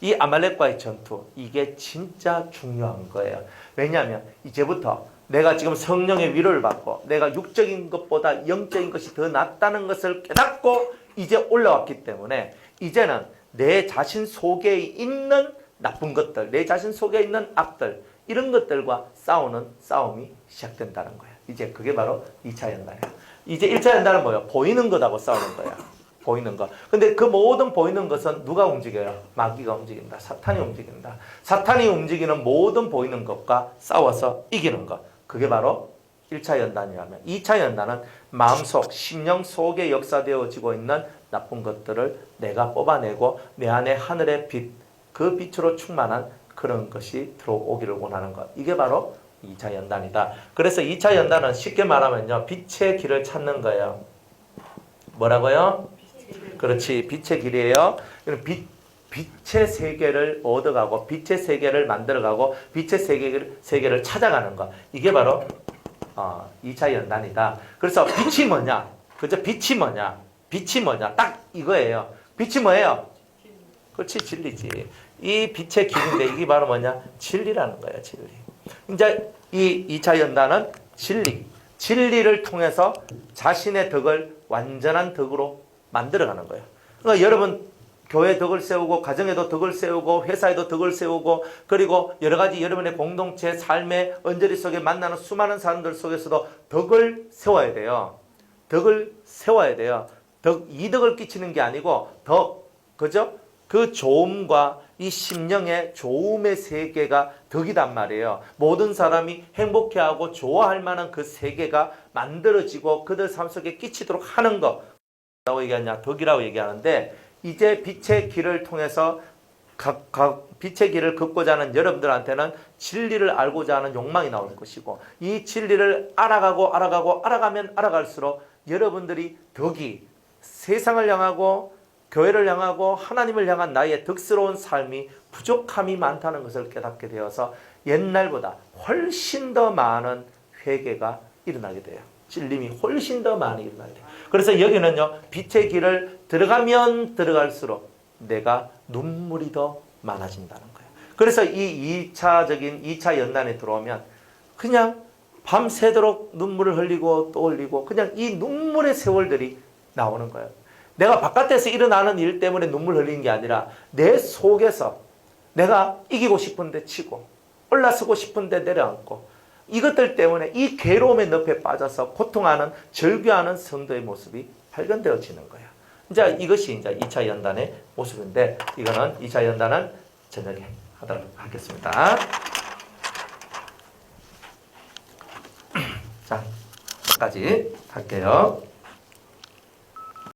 A: 이 아말렉과의 전투. 이게 진짜 중요한 거예요. 왜냐하면 이제부터 내가 지금 성령의 위로를 받고 내가 육적인 것보다 영적인 것이 더 낫다는 것을 깨닫고 이제 올라왔기 때문에 이제는 내 자신 속에 있는 나쁜 것들, 내 자신 속에 있는 악들, 이런 것들과 싸우는 싸움이 시작된다는 거예요. 이제 그게 바로 2차 연단이에요. 이제 1차 연단은 뭐예요? 보이는 것하고 싸우는 거야. 보이는 것. 근데 그 모든 보이는 것은 누가 움직여요? 마귀가 움직인다. 사탄이 움직인다. 사탄이 움직이는 모든 보이는 것과 싸워서 이기는 것. 그게 바로 1차 연단이라면 2차 연단은 마음속, 심령 속에 역사되어지고 있는 나쁜 것들을 내가 뽑아내고 내 안에 하늘의 빛, 그 빛으로 충만한 그런 것이 들어오기를 원하는 것. 이게 바로 2차 연단이다. 그래서 2차 연단은 쉽게 말하면요. 빛의 길을 찾는 거예요. 뭐라고요? 그렇지. 빛의 길이에요. 빛의 세계를 얻어가고 빛의 세계를 만들어가고 빛의 세계를 찾아가는 것. 이게 바로 2차 연단이다. 그래서 빛이 뭐냐? 그죠? 빛이 뭐냐? 빛이 뭐냐? 딱 이거예요. 빛이 뭐예요? 그렇지. 진리지. 이 빛의 길인데 이게 바로 뭐냐? 진리라는 거예요. 진리. 이제 이 2차 연단은 진리. 진리를 통해서 자신의 덕을 완전한 덕으로 만들어가는 거예요. 그러니까 여러분 교회 덕을 세우고 가정에도 덕을 세우고 회사에도 덕을 세우고 그리고 여러 가지 여러분의 공동체 삶의 언저리 속에 만나는 수많은 사람들 속에서도 덕을 세워야 돼요. 덕을 세워야 돼요. 이덕을 끼치는 게 아니고 그죠? 그 좋음과 이 심령의 좋음의 세계가 덕이단 말이에요. 모든 사람이 행복해하고 좋아할 만한 그 세계가 만들어지고 그들 삶 속에 끼치도록 하는 것. 라고 얘기하냐? 덕이라고 얘기하는데 이제 빛의 길을 통해서 빛의 길을 걷고자 하는 여러분들한테는 진리를 알고자 하는 욕망이 나올 것이고 이 진리를 알아가면 알아갈수록 여러분들이 덕이 세상을 향하고 교회를 향하고 하나님을 향한 나의 덕스러운 삶이 부족함이 많다는 것을 깨닫게 되어서 옛날보다 훨씬 더 많은 회개가 일어나게 돼요. 찔림이 훨씬 더 많이 일어나게 돼요. 그래서 여기는요. 빛의 길을 들어가면 들어갈수록 내가 눈물이 더 많아진다는 거예요. 그래서 이 2차 연단에 들어오면 그냥 밤새도록 눈물을 흘리고 또 흘리고 그냥 이 눈물의 세월들이 나오는 거예요. 내가 바깥에서 일어나는 일 때문에 눈물 흘리는 게 아니라 내 속에서 내가 이기고 싶은데 치고 올라서고 싶은데 내려앉고 이것들 때문에 이 괴로움의 늪에 빠져서 고통하는 절규하는 성도의 모습이 발견되어지는 거예요. 이제 이것이 이제 2차 연단의 모습인데 이거는 2차 연단은 저녁에 하도록 하겠습니다. 자, 여기까지 할게요.